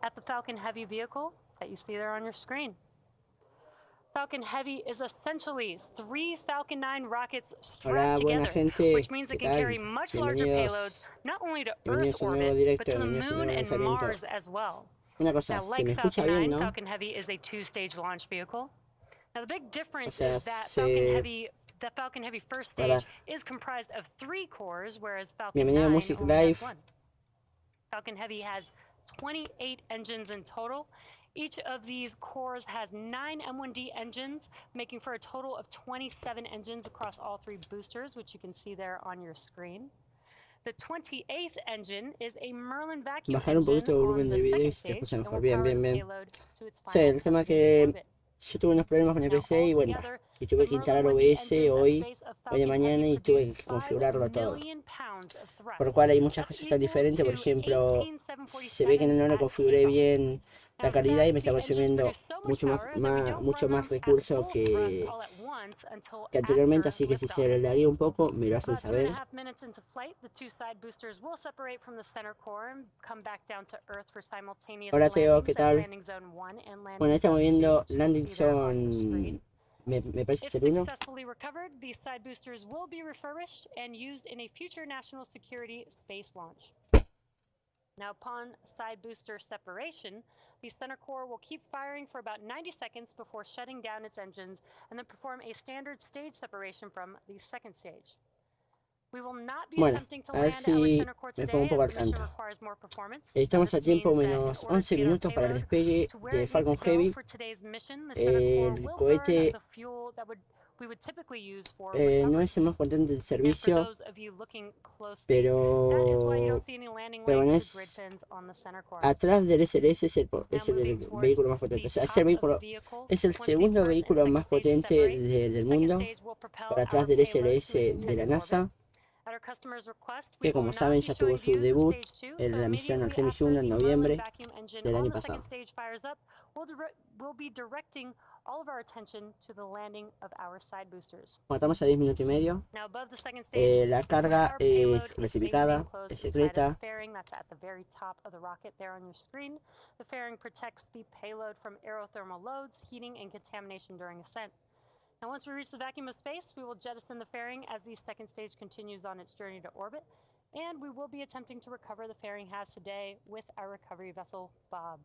at the Falcon Heavy vehicle that you see there on your screen. Falcon Heavy is essentially 3 Falcon 9 rockets strapped Hola, buena together, gente, which means ¿qué it can carry tal? much larger payloads, not only to Earth Bienvenidos a un nuevo orbit, but directo, to the bienvenidos a un Moon nuevo and lanzamiento. Mars as well. Una cosa, Now, se like me escucha Falcon bien, 9, ¿no? Falcon Heavy is a 2-stage launch vehicle. Now, the big O difference sea, is that the Falcon Heavy first Hola. stage is comprised of 3 cores, whereas Falcon Bienvenido a 9 Music only has Live. 1. Falcon Heavy has 28 engines in total. Each of these cores has 9 M1D engines, making for a total of 27 engines across all 3 boosters, which you can see there on your screen. The 28th engine is a Merlin vacuum Bajar un poquito el engine volumen on del the video y second se te stage escucha and mejor. will Bien, power bien, the bien. payload to its Sí, final el tema terminating que orbit. yo tuve unos problemas con el Now, PC y bueno, altogether, y the tuve que instalar Merlin 1D OBS engines at the hoy base of de Falcon mañana Heavy y tuve produce que 5 configurarlo todo. million pounds of thrust. Por lo cual hay muchas That's cosas tan equal diferentes. Por to ejemplo, 18 se ve que 747s no le at configuré takeoff. bien Now, la in calidad y fact, me está the engines consumiendo produce so much power that we don't mucho run más them at recursos full thrust all at once until que anteriormente, after así que si liftoff. se le haría un poco, me lo hacen About saber. 2.5 minutes into flight, the 2 side boosters will separate from the center core and come back down to Earth for simultaneous Hola Teo, ¿qué landings at tal? Landing Zone 1 and Bueno, Landing estamos Zone 2, viendo which you can Landing see there on your Zone, screen. me parece If ser uno. successfully recovered, these side boosters will be refurbished and used in a future national security space launch. Now, upon side booster separation, the center core will keep firing for about 90 seconds before shutting down its engines and then perform a standard stage separation from the second stage. We will not be attempting to land our center core today as the mission requires more performance. Estamos a tiempo menos 11 minutos para el despegue de Falcon Heavy. El cohete no es el más potente del servicio, pero bueno, atrás del SLS es el vehículo más potente. O sea, es el segundo vehículo más potente del mundo, por atrás del SLS de la NASA, que como saben ya tuvo su debut en la misión Artemis 1 en noviembre del año pasado. Bueno, estamos a 10 minutos y medio. La carga es clasificada, es secreta. The fairing protects the payload from aerothermal loads, heating, and contamination during ascent. Now, once we reach the vacuum of space, we will jettison the fairing as the second stage continues on its journey to orbit, and we will be attempting to recover the fairing halves today with our recovery vessel, Bob.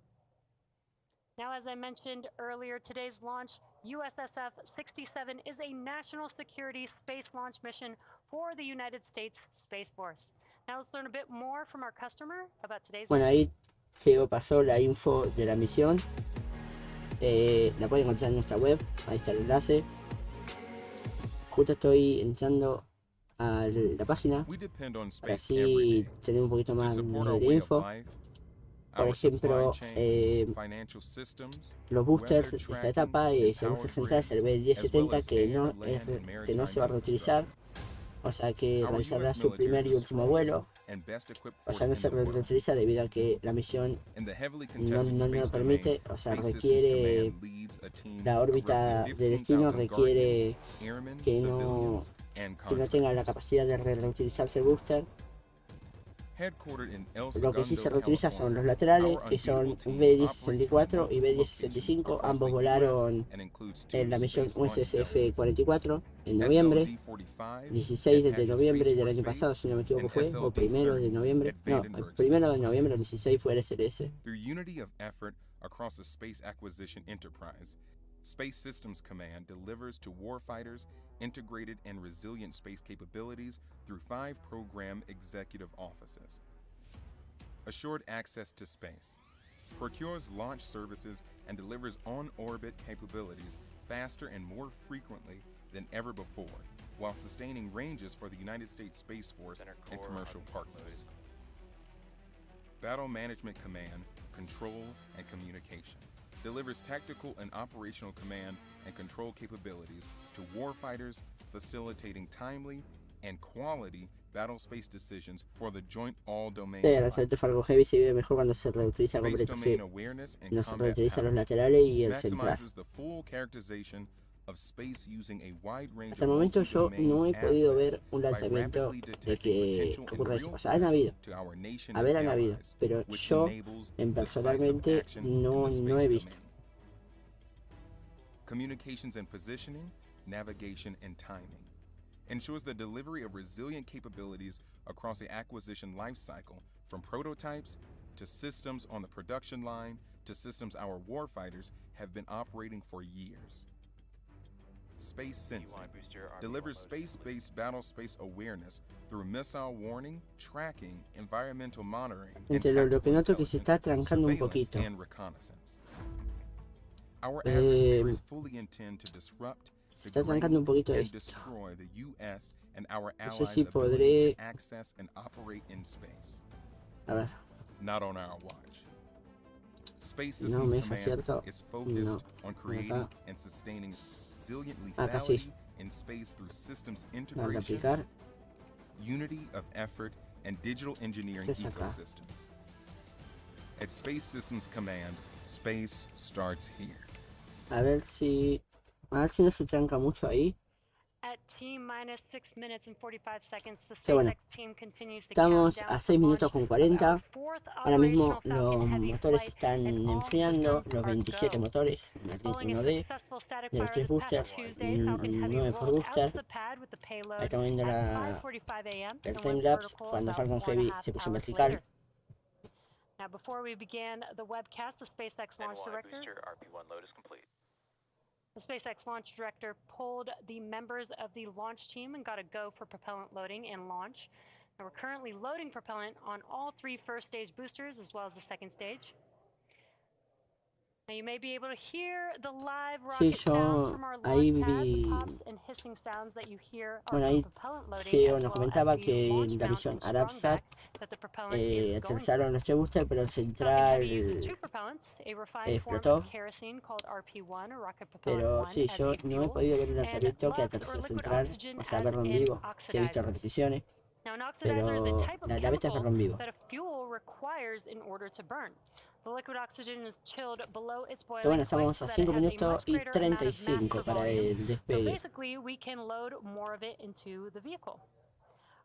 Now, as I mentioned earlier, today's launch, USSF-67, is a national security space launch mission for the United States Space Force. Now, let's learn a bit more from our customer about today's Bueno, ahí se pasó la info de la misión. La pueden encontrar en nuestra web, ahí está el enlace. Justo estoy entrando a la página para así tener un poquito más de info. Por ejemplo, los boosters de esta etapa, el booster central es el B1070 que no se va a reutilizar, o sea que realizará su primer y último vuelo. O sea, no se reutiliza debido a que la misión no lo permite, o sea, requiere, la órbita de destino requiere que no tenga la capacidad de reutilizarse el booster. Lo que sí se reutiliza son los laterales, que son B1064 y B1065, ambos volaron en la misión USSF-44 en noviembre, 16 de noviembre del año pasado, si no me equivoco fue, o primero de noviembre, no, el primero de noviembre, el 16 fue el SLS. Space Systems Command delivers to warfighters integrated and resilient space capabilities through 5 program executive offices. Assured access to space. Procures launch services and delivers on-orbit capabilities faster and more frequently than ever before, while sustaining ranges for the United States Space Force and commercial partners. Battle Management Command, Control and Communication. Delivers tactical and operational command and control capabilities to warfighters, facilitating timely and quality battle space decisions for the joint all-domain. Sí, el lanzamiento Falcon Heavy se vive mejor cuando se reutiliza completo, sí. No se reutiliza los laterales y el central. The full characterization of space using a wide range Hasta el of momento yo no he multi-domain podido ver assets un by lanzamiento rapidly de detecting que potential ocurra and eso. real O sea, han threats habido, to our nation haber and han habido, allies, pero which yo enables en decisive personalmente action in no the he space visto. domain. Communications and positioning, navigation and timing ensures the delivery of resilient capabilities across the acquisition lifecycle, from prototypes to systems on the production line to systems our warfighters have been operating for years. Space sensing delivers space-based battle space awareness through missile warning, tracking, environmental monitoring, and Entre lo que tactical noto que se está intelligence, trancando un surveillance, poquito. and reconnaissance. Our adversaries fully intend to disrupt, Se está trancando un degrade, poquito and esto. destroy the U.S. and our No sé allies' si ability podré. to access and operate in space. A ver, Not on our watch. Space no Systems me deja Command cierto. is focused No. on creating and sustaining resilient Acá sí. lethality in space through systems Tengo que integration, aplicar. unity of effort, and digital engineering Este es acá. ecosystems. At Space Systems Command, space starts here. A ver si no se tranca mucho ahí. At T-minus 6 minutes and 45 seconds, the Qué bueno. SpaceX team continues to Estamos count a down 6 for minutos launch con of 40. our fourth Ahora mismo operational los Falcon Heavy motores flight, están and all enfriando, systems los are 27 go. motores, Following a 1D, successful static de los fire 3 this past boosters, Tuesday, Falcon Heavy 9 por rolled out booster. to the pad with the Ahí payload estamos viendo at 5:45 a.m. el and time went lapse vertical cuando about Falcon 4.5 Heavy se puso en hours vertical. later. Now, before we begin the webcast, the SpaceX launch director. RP1 load is complete. The SpaceX launch director pulled the members of the launch team and got a go for propellant loading and launch. Now we're currently loading propellant on all 3 first stage boosters as well as the second stage. Now you may be able to hear the live Sí, rocket sounds yo from our ahí launch pad. The vi. pops and hissing sounds that you hear are Bueno, from ahí propellant loading CEO as nos well comentaba as the que launch en la mount misión and Arabsat strongback that the propellant is going through. aterrizaron los 3 boosters, pero el Falcon central Heavy uses 2 propellants, a refined form explotó. of kerosene called RP1 or rocket propellant Pero 1 sí, as yo a no he fuel, podido ver un and lanzamiento que LUX aterrice or liquid central, oxygen o sea, as verlo en an vivo. Sí he visto oxidizer. repeticiones, Now, an pero oxidizer is a type of la bestia es verlo chemical en vivo. that a fuel requires in order to burn. The liquid oxygen is chilled below its Pero bueno, boiling point estamos so a that it 5 has a minutos much y greater amount of mass 35 per para volume. el So despegue. basically, we can load more of it into the vehicle.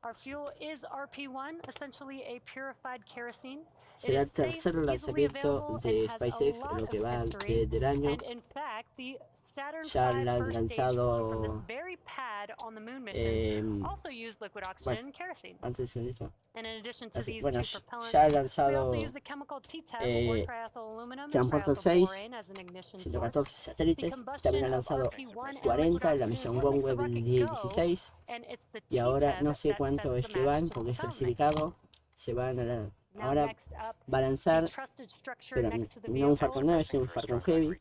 Our fuel is RP1, essentially a purified kerosene. It Será el is safe, tercer easily lanzamiento available, de and has a SpaceX en lot lo of que va history. del año. And in fact, the Saturn Ya V la han first stage flown from this lanzado very pad on the moon missions also used liquid oxygen bueno, and kerosene. antes de eso. And in addition to Así, these bueno, two propellants, ya ha we lanzado also use the chemical T-TEV or eh, triethyl-aluminum and Transporter 6, triethylborane as an ignition source. 114 The satélites. También combustion ha of lanzado RP1 and liquid 40 en la oxygen is misión what makes the OneWeb rocket 1016. go, and it's the Y ahora no T-TEV sé that cuánto sets es the que match van to the porque es propellant mix. clasificado. Se van Now ahora next up, va a the lanzar, trusted structure pero next to the no un vehicle. Falcon 9, sino un Falcon Heavy.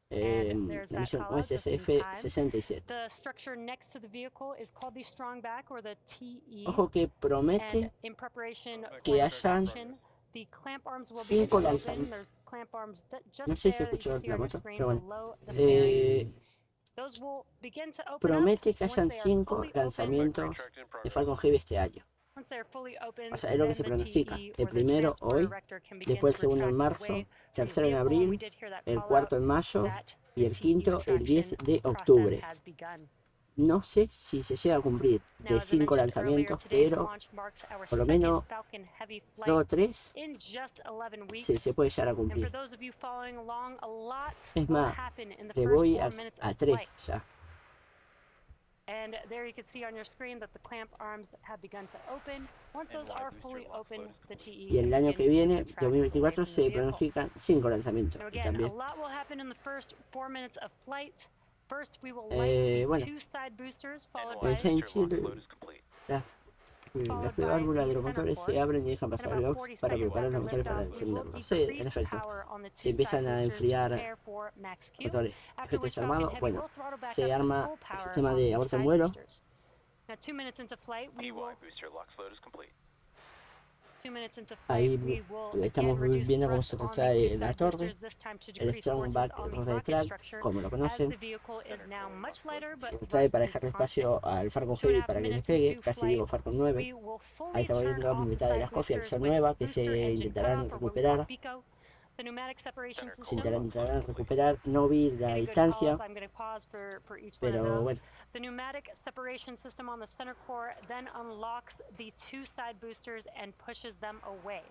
And there's La that misión call out just in OSSF time. 67. The structure next to the vehicle is called the strongback or the TE. Ojo que And promete in preparation que for hayan production, the clamp arms will begin 5 to open. lanzamientos. There's clamp arms that just No sé si there that you escuchó can see la on your moto, screen pero bueno. below the fairing. Those will begin to open Promete que up hayan once they are 5 fully open. lanzamientos de Falcon Heavy este año. Once they are fully open, O sea, es lo que se then the pronostica. TE El or the primero transporter hoy, erector can begin después el to segundo en retract marzo, away from the tercero en vehicle, and we abril, did hear that el call out cuarto en mayo that y el TE quinto el 10 retraction de process octubre. has begun. No sé si se llega a cumplir Now, de as I 5 mentioned earlier, lanzamientos, today's pero launch marks our por lo second menos Falcon Heavy 2 flight o 3 in just 11 weeks. se puede llegar a And for cumplir. those of you following along, a lot Es will más, happen in the le first voy 4 minutes a of 3 flight. ya. And there you can see on your screen that the clamp arms have begun to open. Once those are fully open, the TE Y el can año begin que to viene, retract away 2024, from the se vehicle. pronostican 5 lanzamientos. Now Y again, a también, lot will happen in the first 4 minutes of flight. First, we will light the bueno, 2 side boosters, followed en by Chile, las válvulas de los motores se abren y dejan pasar el LOX para preparar los motores para encenderlos. Sí, en efecto, se empiezan a enfriar motores. Efecto desarmado, bueno, se arma el sistema de aborto en vuelo. Now, 2 minutes into flight, we will. booster LOX load is complete. 2 minutes into Ahí flight, we will estamos again reduce viendo cómo thrust se on the retrae 2 la side torre, boosters, this time to el decrease strong forces back on the rotor de rocket track, structure, como lo as conocen. the vehicle is now much lighter, but Se retrae thrust para is dejarle constant. espacio al Falcon 2.5 Heavy para que minutes despegue, into casi flight, digo Falcon 9. we will Ahí fully estamos turn viendo off the mitad de side las cosas y boosters acción with nueva que booster se engine intentarán cutoff, or what we call recuperar. BECO. The pneumatic separation Center system. Se intentará recuperar, no vi la Getting good distancia, calls. I'm going to pause for each one of pero those. bueno, The pneumatic separation system on the center core then unlocks the two side boosters and pushes them away.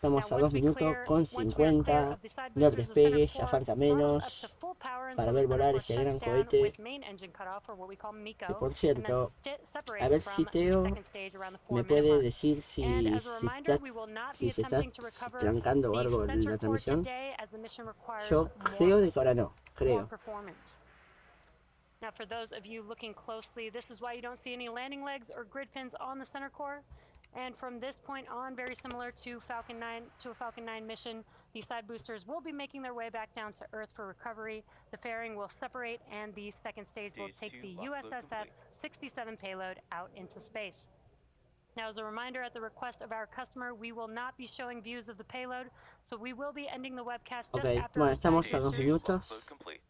estamos Now, a 2 once we minutos clear- con once we are clear 50 of the side del boosters, the center despegue, ya core falta throttles up menos to full power para until ver the center volar core este shuts gran down cohete. with main engine cutoff, or what we call Que MECO, por and then cierto, a separates ver from si the Teo second stage around the me 4-minute puede mark. decir And si, as a reminder, we will not be si se está attempting to recover trancando o the algo center la core transmisión. today, as the mission requires Yo creo de que ahora no, more creo. performance. Now, for those of you looking closely, this is why you don't see any landing legs or grid fins on the center core. And from this point on, very similar to a Falcon 9 mission, the side boosters will be making their way back down to Earth for recovery. The fairing will separate, and the second stage will take the USSF-67 payload out into space. Now, as a reminder, at the request of our customer, we will not be showing views of the payload, so we will be ending the webcast just Ok, after bueno, our side estamos a 2 boosters. minutos. Load complete.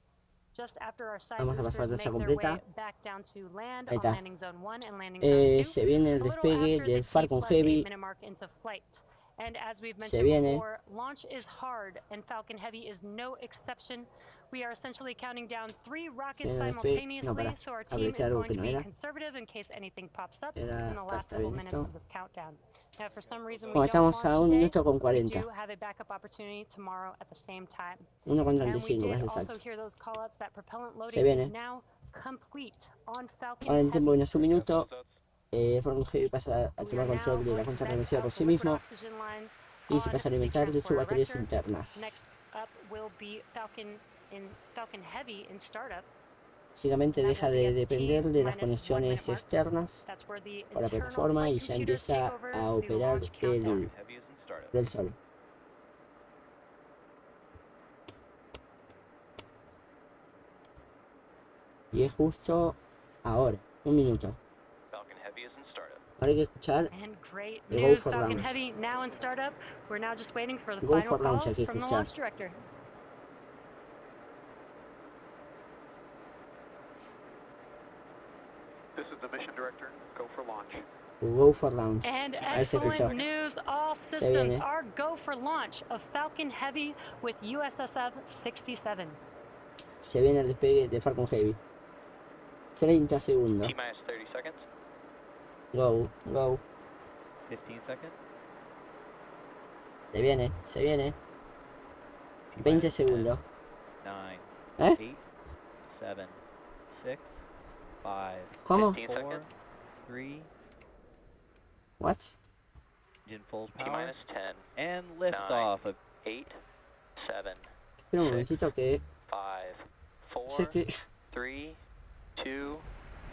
Just after our side Vamos a pasar boosters la make tacha their completa. way back down to land Ahí on está. landing zone 1 and landing zone 2. Se viene el A little despegue after the del Falcon T+8 Heavy. minute mark into flight. And as we've Se mentioned viene. before, launch is hard, and Falcon Heavy is no exception. We are essentially counting down 3 rockets Viene el despegue. simultaneously, No, pará. so our team is Apreté algo going que to no be era. conservative in case anything pops up Era, in the acá last está couple bien minutes esto. of the countdown. Now, if for some reason we Bueno, don't estamos a launch 1 today, minuto con we 40. do have a backup opportunity tomorrow at the same time. 1 con And we 35, did me hace also salto. hear those callouts that propellant Se loading viene. is now complete on Falcon Ahora en tiempo Heavy. menos 1 minuto, Falcon Heavy pasa a We tomar are now control de la going to cuenta vent reconocida out por the sí liquid mismo oxygen line y se on pasa a the alimentar de sus transporter baterías erector. internas. Next up will be Falcon Heavy in startup. Básicamente That deja will be de at depender de las T-1 conexiones minute mark. externas That's where the por la internal plataforma flight y ya computers take empieza over a the operar launch countdown. Falcon Heavy is in startup. el solo. Y es justo ahora, 1 minuto. Falcon Heavy is in startup. Ahora hay que escuchar And great the go news, for Falcon launch. Heavy now in startup. We're now just waiting for the Go final for launch, call hay que from the escuchar. launch director. This is the mission director. Go for launch. Go for launch. And Ahí se escuchó. excellent news, all systems viene. are go for launch of Falcon Heavy with USSF-67. Se viene el despegue de Falcon Heavy. 30 segundos. T-minus 30 seconds. Go, go. 15 seconds. Se viene, se viene. 20 segundos. 9, ¿Eh? 8, 7, 6, 5, ¿Cómo? 15 4, seconds. 3, What? engine full power, T-minus 10, and lift 9, off of 8, 7, Espera un momentito que 5, sé 4, que 3, 2,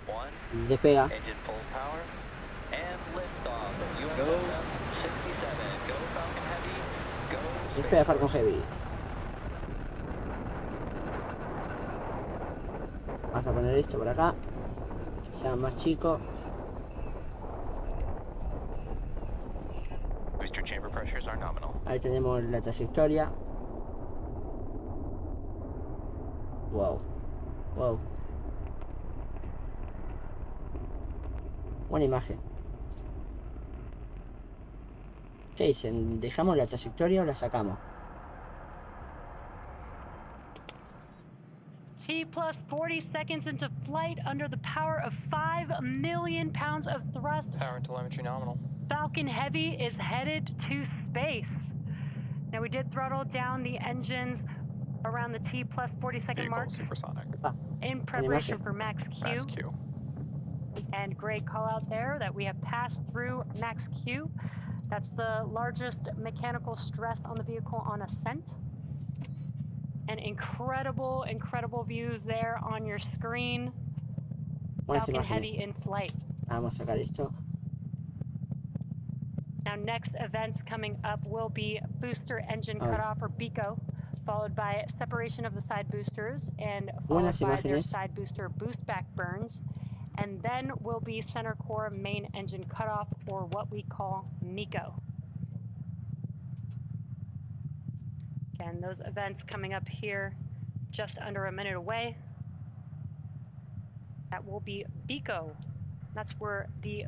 1. despega. Engine full power. And lift off of USSF-67. Go Falcon Heavy. Go Despega Falcon Heavy. Vamos a poner esto por acá. Que sea más chico. Booster chamber pressures are nominal. Ahí tenemos la trayectoria. Wow. Wow. Buena imagen. ¿Qué dicen? ¿Dejamos la trayectoria o la sacamos? T plus 40 seconds into flight under the power of 5 million pounds of thrust. Power and telemetry nominal. Falcon Heavy is headed to space. Now, we did throttle down the engines around the T plus 40-second mark supersonic. in preparation for Max Q. Max Q. And great call out there that we have passed through Max Q. That's the largest mechanical stress on the vehicle on ascent. And incredible, incredible views there on your screen. Buenas Falcon imágenes. Heavy in flight. Vamos a sacar esto. Now, next events coming up will be booster engine Oh. cutoff, or BECO, followed by separation of the side boosters, and followed Buenas by their imágenes. side booster boost back burns. And then will be center core main engine cutoff, or what we call MECO. Again, those events coming up here just under a minute away. That will be BECO. That's where the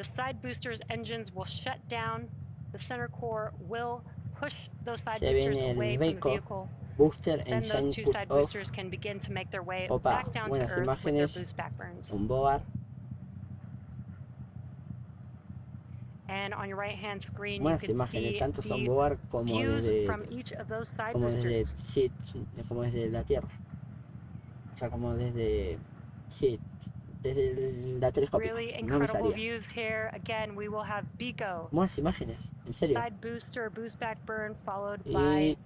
side booster's engines will shut down. The center core will push those side Se boosters viene el away from the Rico, vehicle, booster, then those engine two cut side off. boosters can begin to make their way Opa, back down to buenas Earth with their imágenes, boost back burns. un board. And on your right-hand screen, you Buenas can imágenes, see tanto son the board como views desde, from each of those side como desde, boosters. sí, como desde la Tierra. O sea, como desde, sí, desde la telescópica. Really No me incredible salía. views here. Again, we will have BECO, Buenas imágenes, en serio. side booster, boost back burn, followed Y by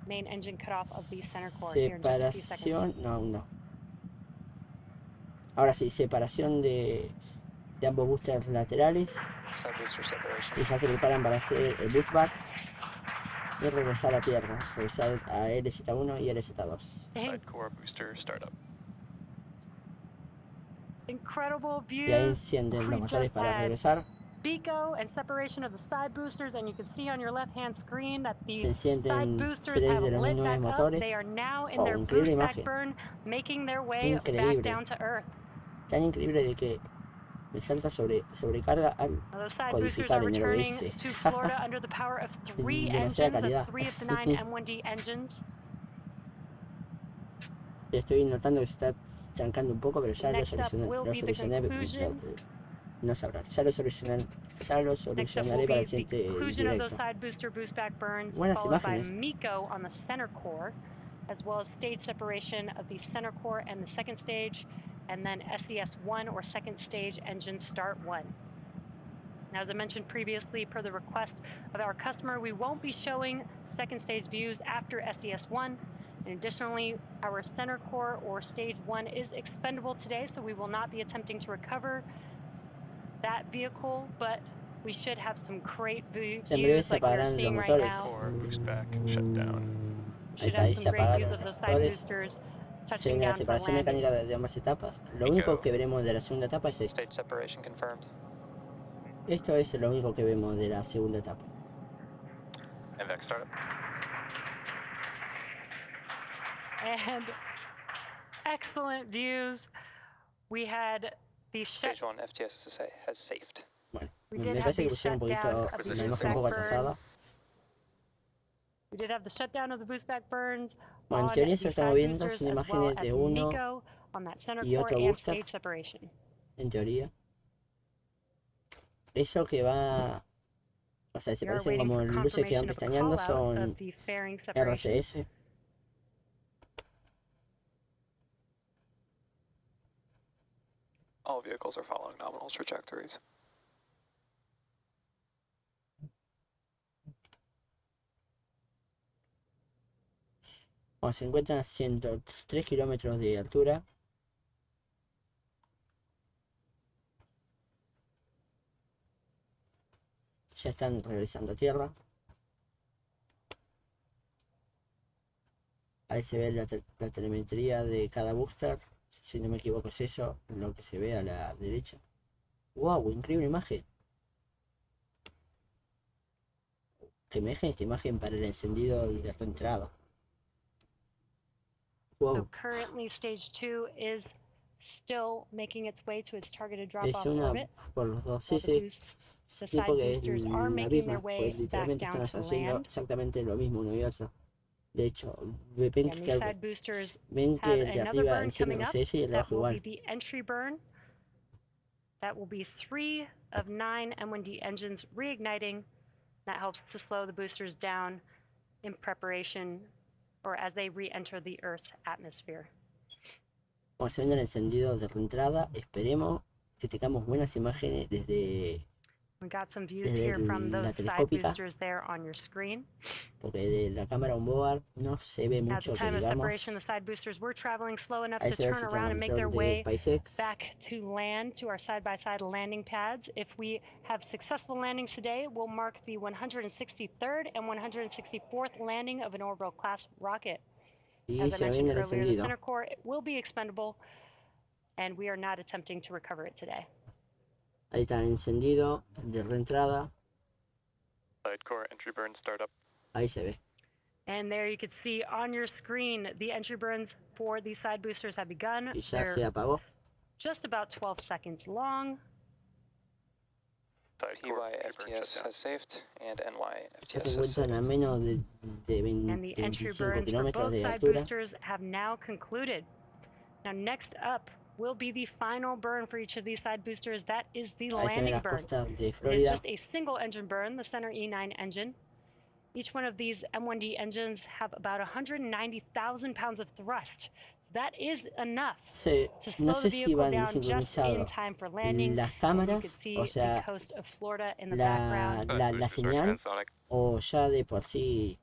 main engine cutoff of the center core here in just a few seconds. separación, no. Ahora sí, separación de ambos boosters laterales. Side booster separation. Y ya se preparan para hacer el boost back y regresar a tierra, regresar a LZ1 y LZ2. Side core booster startup. Incredible Y ahí views. encienden We los motores just para had regresar. BECO and separation of the side boosters, and you can see on your left-hand screen that Se the side encienden boosters 3 have de los lit nueve back up. motores. They are now in Wow, their increíble boost back imagen. burn, making their way back Increíble. down to Earth. Tan increíble de que me salta sobrecarga al Now, those side boosters are codificar en el returning OBS. to Florida under the power of 3 Demasiada engines, calidad. of 3 of the 9 M1D engines. Estoy notando que se está trancando un poco, pero ya lo Next up will be the solucioné. conclusion. No sabrá, ya lo solucionaré Next up para will el be the siguiente conclusion of those directo. side booster boost back burns, Buenas followed by imágenes. MECO on the center core, as well as stage separation of the center core and the second stage, and then SES1 or second stage engine start 1. Now, as I mentioned previously, per the request of our customer, we won't be showing second stage views after SES1. And additionally, our center core or stage 1 is expendable today, so we will not be attempting to recover that vehicle, but we should have some great views En breve se like we're apagarán los seeing right motores. now. Core boost back shut down. Ahí Should está, ahí have se some great apagaron views los of those side motores. boosters Se touching viene la down for separación landing. mecánica de ambas etapas. Lo único que veremos de la segunda etapa es esto. Stage separation confirmed. Esto es lo único que vemos de la segunda etapa. MVAC startup. And excellent views. We had the Stage 1 FTSSA has safed. Bueno, We me did have parece que the pusieron un poquito shutdown of the la imagen un boost poco back atrasada. We did have the shutdown of the boost back burns Bueno, en on teoría the eso estamos side viendo boosters, son as well imágenes as de uno MECO on that center y core otro and booster. stage separation. En teoría. Eso que va... O sea, se We are parecen waiting como for luces que van confirmation of a pestañeando, call out son of the fairing separation. RCS. All vehicles are following nominal trajectories. Bueno, se encuentran a 103 kilómetros de altura. Ya están regresando a tierra. Ahí se ve la telemetría de cada booster. Si no me equivoco es eso, lo que se ve a la derecha. ¡Wow! Increíble imagen. Que me dejen esta imagen para el encendido de la entrada. So Wow. currently stage 2 is still making its way to its targeted Es drop-off una orbit. por los dos. While Sí, the sí. boost, the Tipo side que es boosters are la making their misma, way pues back literalmente down están to haciendo land. exactamente lo mismo uno y otro. De hecho, ven Again, que, these side boosters ven have que el de another arriba burn enciende coming up. RCS y el de That abajo will be igual. the entry burn. That will be 3 of 9 M1D engines reigniting. That helps to slow the boosters down in preparation or as they re-enter the Earth's atmosphere. Bueno, se viene el encendido de reentrada. Esperemos que tengamos buenas imágenes desde We got some views desde here from la those side telescópica, boosters there on your screen. porque de la cámara on board no se ve At the mucho que time of digamos. separation, the side boosters were traveling slow enough Ahí to se ve el turn sistema around and make their control de way SpaceX. back to land to our side-by-side landing pads. If we have successful landings today, we'll mark the 163rd and 164th landing of an orbital class rocket. Y As I se mentioned viene el earlier, the encendido. center core will be expendable, and we are not attempting to recover it today. Ahí está el encendido de reentrada. Side core entry burn startup. Ahí se ve. And there you can see on your screen the entry burns for these side boosters have begun. Y ya se They're apagó. just about 12 seconds long. PYFTS has saved and Ya NYFTS se has encuentran a saved. menos de And the entry 25 burns for kilómetros both de side altura. boosters have now concluded. Now next up will be the final burn for each of these side boosters. That is the Ahí se ven landing las burn. costas de It is Florida. just a single engine burn, the center E9 engine. Each one of these M1D engines have about 190,000 pounds of thrust. So that is enough to slow No the sé si vehicle van down just in desincronizados time for landing. las And you cámaras, could see o the sea, coast of Florida in the background. la señal, o ya de por sí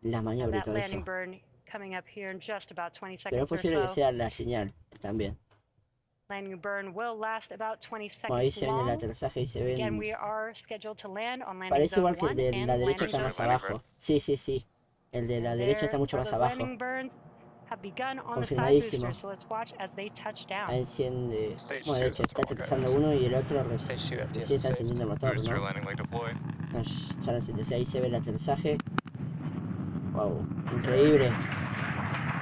la And maniobra y that todo landing eso. burn coming up here in just about 20 Pero es seconds or posible que so. sea la señal también. Landing burn will last about 20 Bueno, ahí seconds se ven el long. aterrizaje y se Again, ven. we are scheduled to land on landing Parece zone igual que el 1 de and la derecha landing está zone más 2. abajo. Sí, sí, sí. El de la And derecha está there mucho are más those abajo. landing burns have begun on the side Confirmadísimo. boosters, so let's watch as they touch down. Ahí enciende. Stage Bueno, de 2 hecho is está normal aterrizando guidance. uno y el otro Stage 2 FTS recién is está encendiendo el motor, Booster ¿no? landing leg deploy. No, ya lo encendí. Ahí se ve el aterrizaje. Wow, increíble.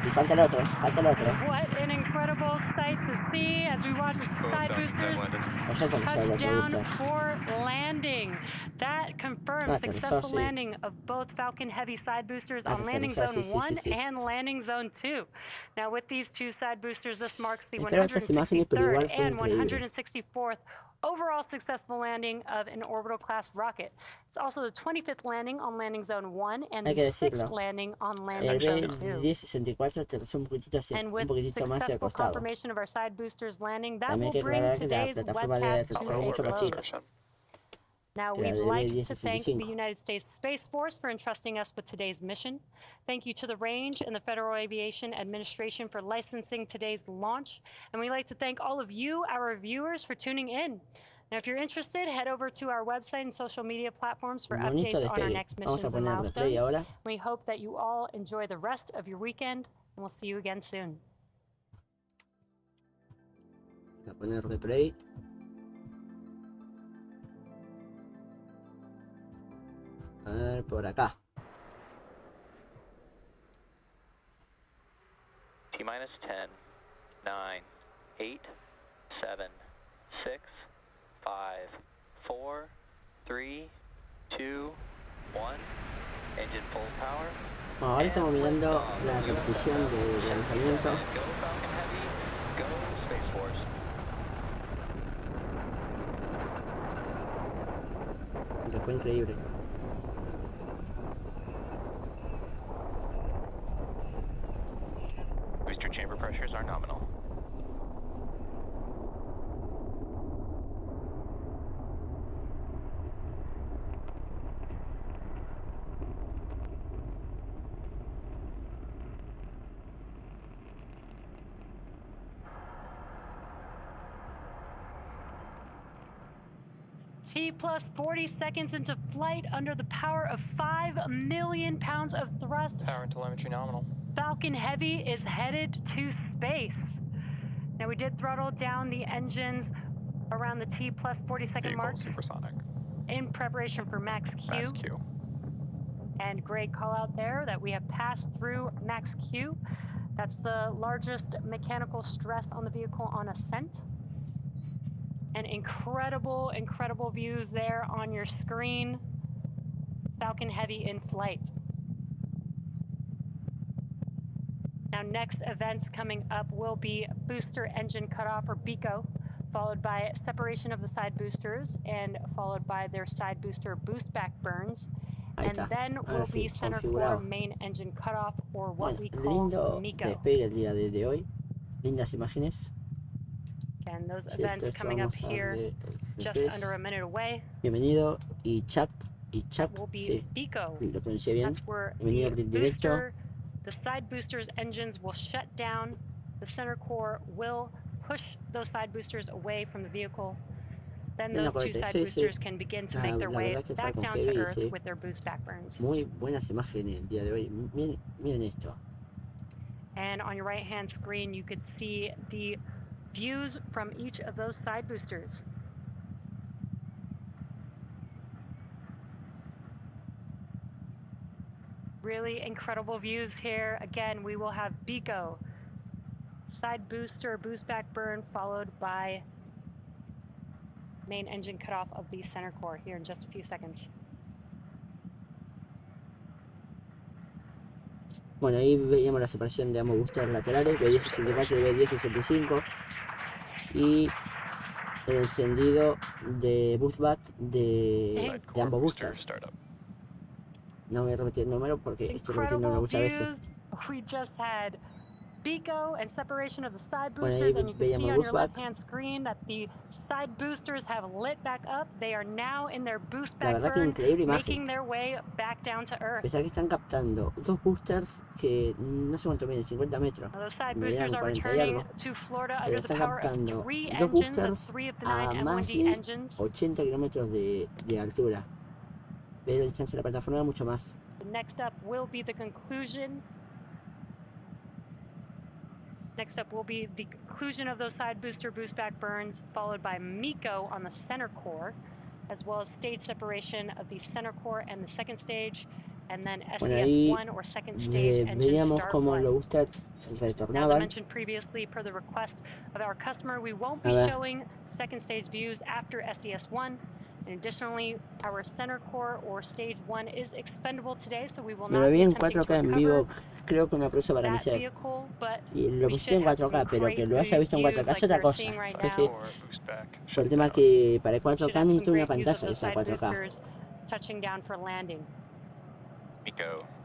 Y falta el otro, falta el otro. What an incredible sight to see as we watch the side boosters O ya aterrizó el touch otro down booster. for landing. That confirms Aterrizó, successful sí. landing of both Falcon Heavy side boosters on landing Aterrizó, zone sí, sí, 1 sí, sí. and landing zone 2. Now with these two side boosters, this marks the Espero otras imágenes, pero 163rd igual fue and increíble. 164th overall successful landing of an orbital class rocket. It's also the 25th landing on landing zone 1 and Hay the que 6th decirlo. landing on El landing zone 2. B-1064 aterrizó un poquitito And un with poquitito más hacia el successful costado. confirmation of our side boosters landing, that También hay will que bring aclarar que la today's plataforma de webcast to aterrizaje es a mucho más close. chica. Now, que la we'd del like to thank the B-1065. United States Space Force for entrusting us with today's mission. Thank you to the Range and the Federal Aviation Administration for licensing today's launch. And we'd like to thank all of you, our viewers, for tuning in. Now, if you're interested, head over to our website and social media platforms for Bonito updates on our despegue. next Vamos a missions and poner replay milestones. ahora. We hope that you all enjoy the rest of your weekend, and we'll see you again soon. Vamos a poner replay. A ver, por acá. T-minus 10, 9, 8, 7, 6, 5, 4, 3, 2, 1. Engine full power. Bueno, ahora estamos mirando la repetición del lanzamiento. Go Falcon Heavy, go Space Force. Que fue increíble. Booster chamber pressures are nominal. T plus 40 seconds into flight under the power of 5 million pounds of thrust. Power and telemetry nominal. Falcon Heavy is headed to space. Now we did throttle down the engines around the T plus 40 second Vehicle mark supersonic. in preparation for max Q. Max Q. And great call out there that we have passed through max Q. That's the largest mechanical stress on the vehicle on ascent. And incredible, incredible views there on your screen. Falcon Heavy in flight. Now next events coming up will be booster engine cutoff or BECO, followed by separation of the side boosters and followed by their side booster boost back burns. Ahí And está. then Ahora will sí, be center core configurado. main engine cutoff or what Bueno, we call lindo MECO. despegue el día de hoy. Lindas imágenes. And those Sí, events esto coming up vamos a here darle just refresh. under a minute away Bienvenido y Chuck, will be sí, BECO. lo pronuncié bien. That's where Bienvenido the al Directo. booster, the side boosters engines will shut down. The center core will push those side boosters away from the vehicle. Then Bien, those two acuérdate, side sí, sí. boosters can begin to make their La way verdad que back Falcon down to Heavy, Earth sí. with their boost back burns. Muy buenas imágenes el día de hoy. Miren esto. And on your right hand screen, you could see the views from each of those side boosters. Really incredible views here. Again, we will have BECO, side booster, boost back burn, followed by main engine cutoff of the center core here in just a few seconds. Bueno, ahí veíamos la separación de ambos boosters laterales, B1064 y B1065. Y el encendido de boost back de ambos boosters. No voy a repetir el número porque estoy repitiendo muchas veces. We just had Pico and separation of the side Bueno, boosters, ahí and you can veíamos see on boost your back. left-hand screen that the side boosters have lit back up. They are now in their boost La back verdad que burn, increíble making imagen. their way back down to Earth. Pensar que están captando dos boosters que no sé cuánto miden, 50 metros. Now, those side Medían boosters are 40 y returning algo. to Florida Pero under the están power of captando 3 dos engines. That's boosters 3 of the a 9 más M1D de engines. 80 kilómetros de altura. Pero el chance de la plataforma mucho más. So next up will be the conclusion. Next up will be the conclusion of those side booster boost back burns, followed by MECO on the center core, as well as stage separation of the center core and the second stage, and then Bueno, ahí SES1 or second stage engine veíamos start cómo one. los boosters As I retornaban. mentioned previously, per the request of our customer, we won't be A ver. showing second stage views after SES1. And additionally, our center core or stage 1 is expendable today, so we will Me not lo vi be en attempting to 4K en recover vivo, creo que me aprecio para mi that ser. vehicle, but Y lo we puse en should have some 4K, pero great que lo haya visto en views 4K like es otra we're cosa. seeing right Jeje. now. Por el tema que para el Should 4K have some necesito una great views of pantalla que those sea side 4K. boosters touching down for landing.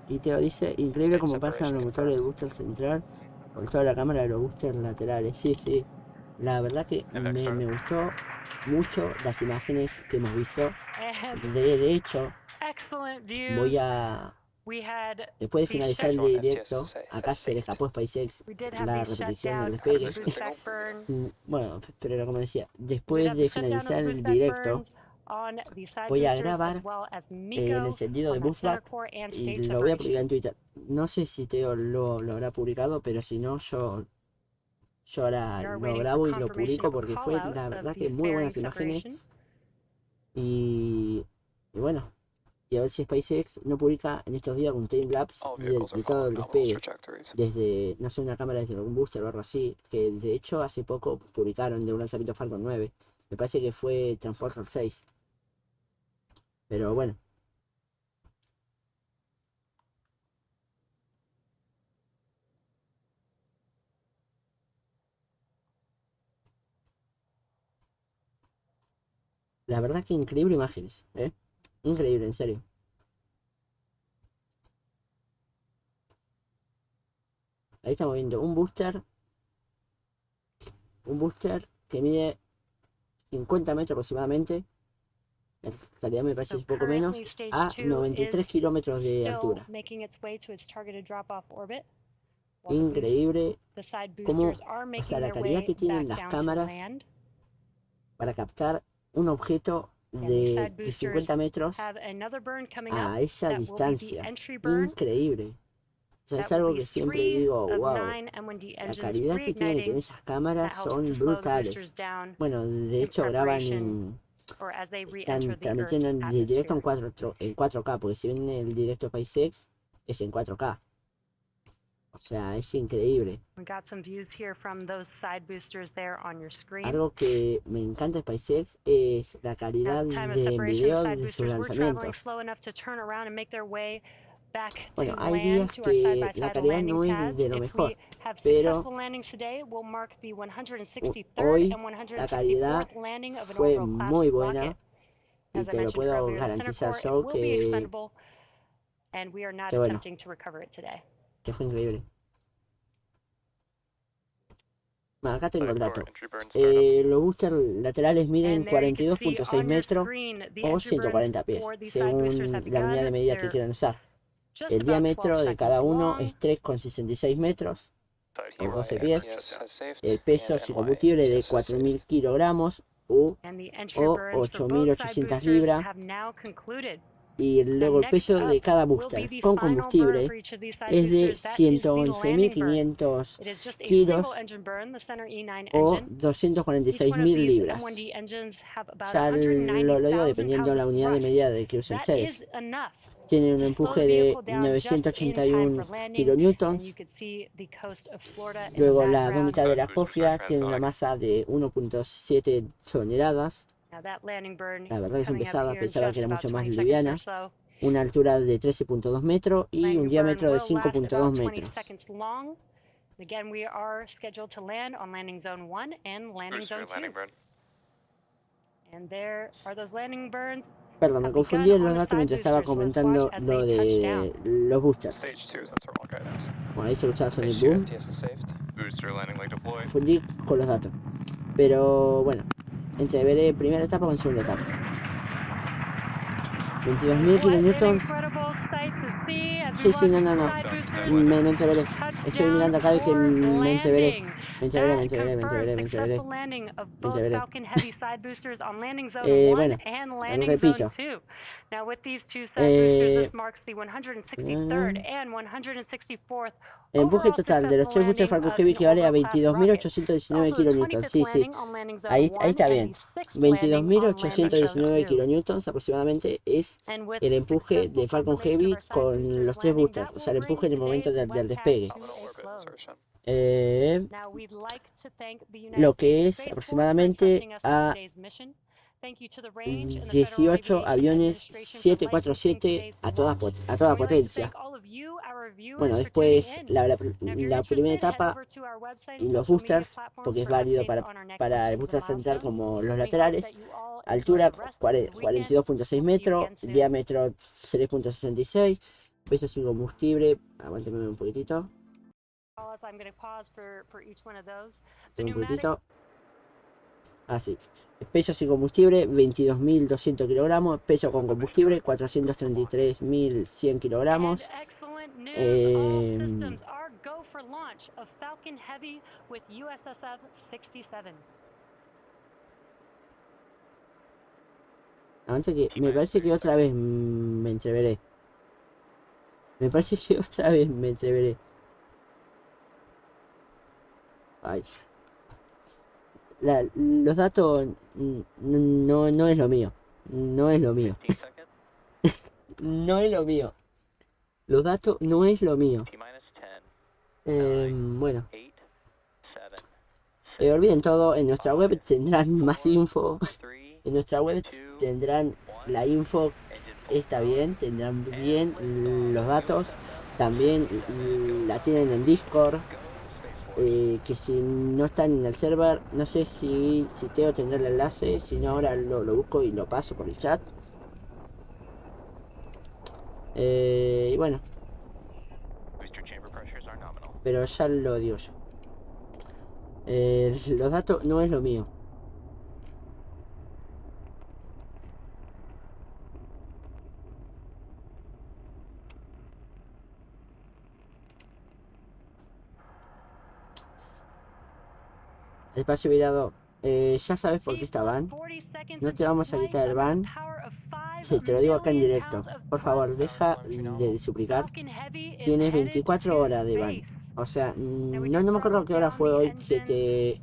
Y Teo dice, increíble como pasan los motores del booster central por toda la cámara de los boosters laterales. Sí, sí. La verdad que me gustó mucho las imágenes que hemos visto. And De hecho, excellent voy views. a... We had Después de the finalizar el shut- directo, acá se le escapó SpaceX we did have la the repetición del shutdown of the despegue. boost back burn. Bueno, pero era como decía, We did después have de the shutdown of finalizar the el boost back directo, burns on the side voy a boosters, grabar as well as el MECO encendido de on the boost center back core and y stage lo voy a publicar separation. en Twitter. No sé si Teo lo habrá publicado, pero si no, yo ahora We are lo waiting grabo for y lo confirmation publico of a porque call fue out la of verdad the que muy fairing buenas imágenes. separation. Y bueno, y a ver si SpaceX no publica en estos días un timelapse de todo el despegue. Desde, no sé, una cámara desde algún booster o algo así, que de hecho hace poco publicaron de un lanzamiento Falcon 9. Me parece que fue Transporter 6. Pero bueno. La verdad que increíble imágenes, ¿eh? Increíble, en serio. Ahí estamos viendo un booster que mide 50 metros aproximadamente. En realidad me parece So un poco menos, currently, stage a 2 93 is kilómetros de still altura. making its way to its targeted drop-off orbit, while Increíble the side cómo, boosters are o making sea, la their calidad way que tienen back las down to cámaras land. para captar un objeto And these side de boosters 50 metros have another burn coming up a esa that will be the distancia. entry burn. Increíble. O sea, es That will algo be que siempre 3 digo, of wow, 9 M1D la engines calidad que tienen reigniting. esas cámaras That helps son to slow the brutales. boosters down Bueno, de in hecho graban preparation or as they están re-enter the transmitiendo Earth's en directo atmosphere. en 4K, porque si ven el directo SpaceX es en 4K. O sea, es increíble. We got some views here from those side boosters there on your screen. Algo que me encanta de SpaceX es la At calidad the time of de separation, the video side de sus boosters were traveling lanzamientos. slow enough to turn around and make their way back Bueno, to hay land días to our que la side-by-side calidad no landing es pads. de lo If mejor, we have pero successful landings today, we'll mark the 163rd hoy and la calidad 164th landing of an fue orbital class muy rocket. buena y As I te lo mentioned puedo earlier, the center garantizar core yo will be expendable, and we are not que bueno, attempting to recover it today. que fue increíble. Bueno, acá tengo el dato. Los boosters laterales miden And there you can see 42.6 on your metros screen the o entry burns 140 pies, for these side boosters have según la unidad de begun. medida que They're quieran usar. just El about 12 diámetro de cada seconds uno long. es 3,66 metros, es 12 pies. has saved. El peso And sin NY combustible de has saved. 4.000 kilogramos o And the entry burns for both side 8.800 boosters libras. have now concluded. Y luego el Next peso de up cada will be booster the con final burn combustible for each of these side es de boosters. That is the landing burn. 111.500 It is just a kilos single engine burn, the center E9 o engine. Each one of 246.000 these libras. M1D engines have about Ya lo digo 190,000 dependiendo de pounds la of unidad de thrust. medida de que usen That ustedes. is enough Tienen un to slow the empuje de vehicle down just in time 981 for landing, and kilonewtons. you could see the coast of Florida in the Luego la background. mitad de la cofia tiene una masa de 1.7 toneladas. La verdad que es un pesado, pensaba que era mucho más liviana. Una altura de 13.2 metros y un diámetro de 5.2 metros. Again, we are scheduled to land on landing zone 1 and landing zone 2. And there are those landing burns. Perdón, me confundí en los datos mientras estaba comentando lo de los boosters. Bueno, ahí se escuchaba Sonic Boom. Confundí con los datos. Pero bueno, entreveré primera etapa con segunda etapa. 22.000 kilonewtons. Sí, no. Me entreveré. Estoy mirando acá de que me entreveré. Bueno, repito. El empuje total de los 3 boosters Falcon Heavy equivale a 22.819 kilonewtons. Sí. Ahí está bien. 22.819 kilonewtons aproximadamente es el empuje de Falcon Heavy con los 3 boosters. O sea, el empuje en el momento del despegue. Lo que es aproximadamente a 18 aviones 747 a toda potencia. Bueno, después la primera etapa y los boosters, porque es válido para el booster central como los laterales. Altura 42.6 metros, diámetro 3.66, peso sin combustible, aguánteme un poquitito. Un poquitito. Así. Peso sin combustible 22.200 kilogramos. Peso con combustible 433.100 kilogramos. Antes que me parece que otra vez me entreveré. Ay. Los datos no es lo mío. No es lo mío. Los datos no es lo mío. Bueno. Olviden todo. En nuestra web tendrán más info. En nuestra web tendrán la info. Está bien. Tendrán bien los datos. También la tienen en Discord. Que si no están en el server, no sé si Teo tendrá el enlace, si no ahora lo busco y lo paso por el chat. Y bueno, pero ya lo digo yo. Los datos no es lo mío. Espacio virado. Ya sabes por qué está ban. No te vamos a quitar el ban. Sí, te lo digo acá en directo. Por favor, deja de suplicar. Tienes 24 horas de ban. O sea, no me acuerdo qué hora fue hoy que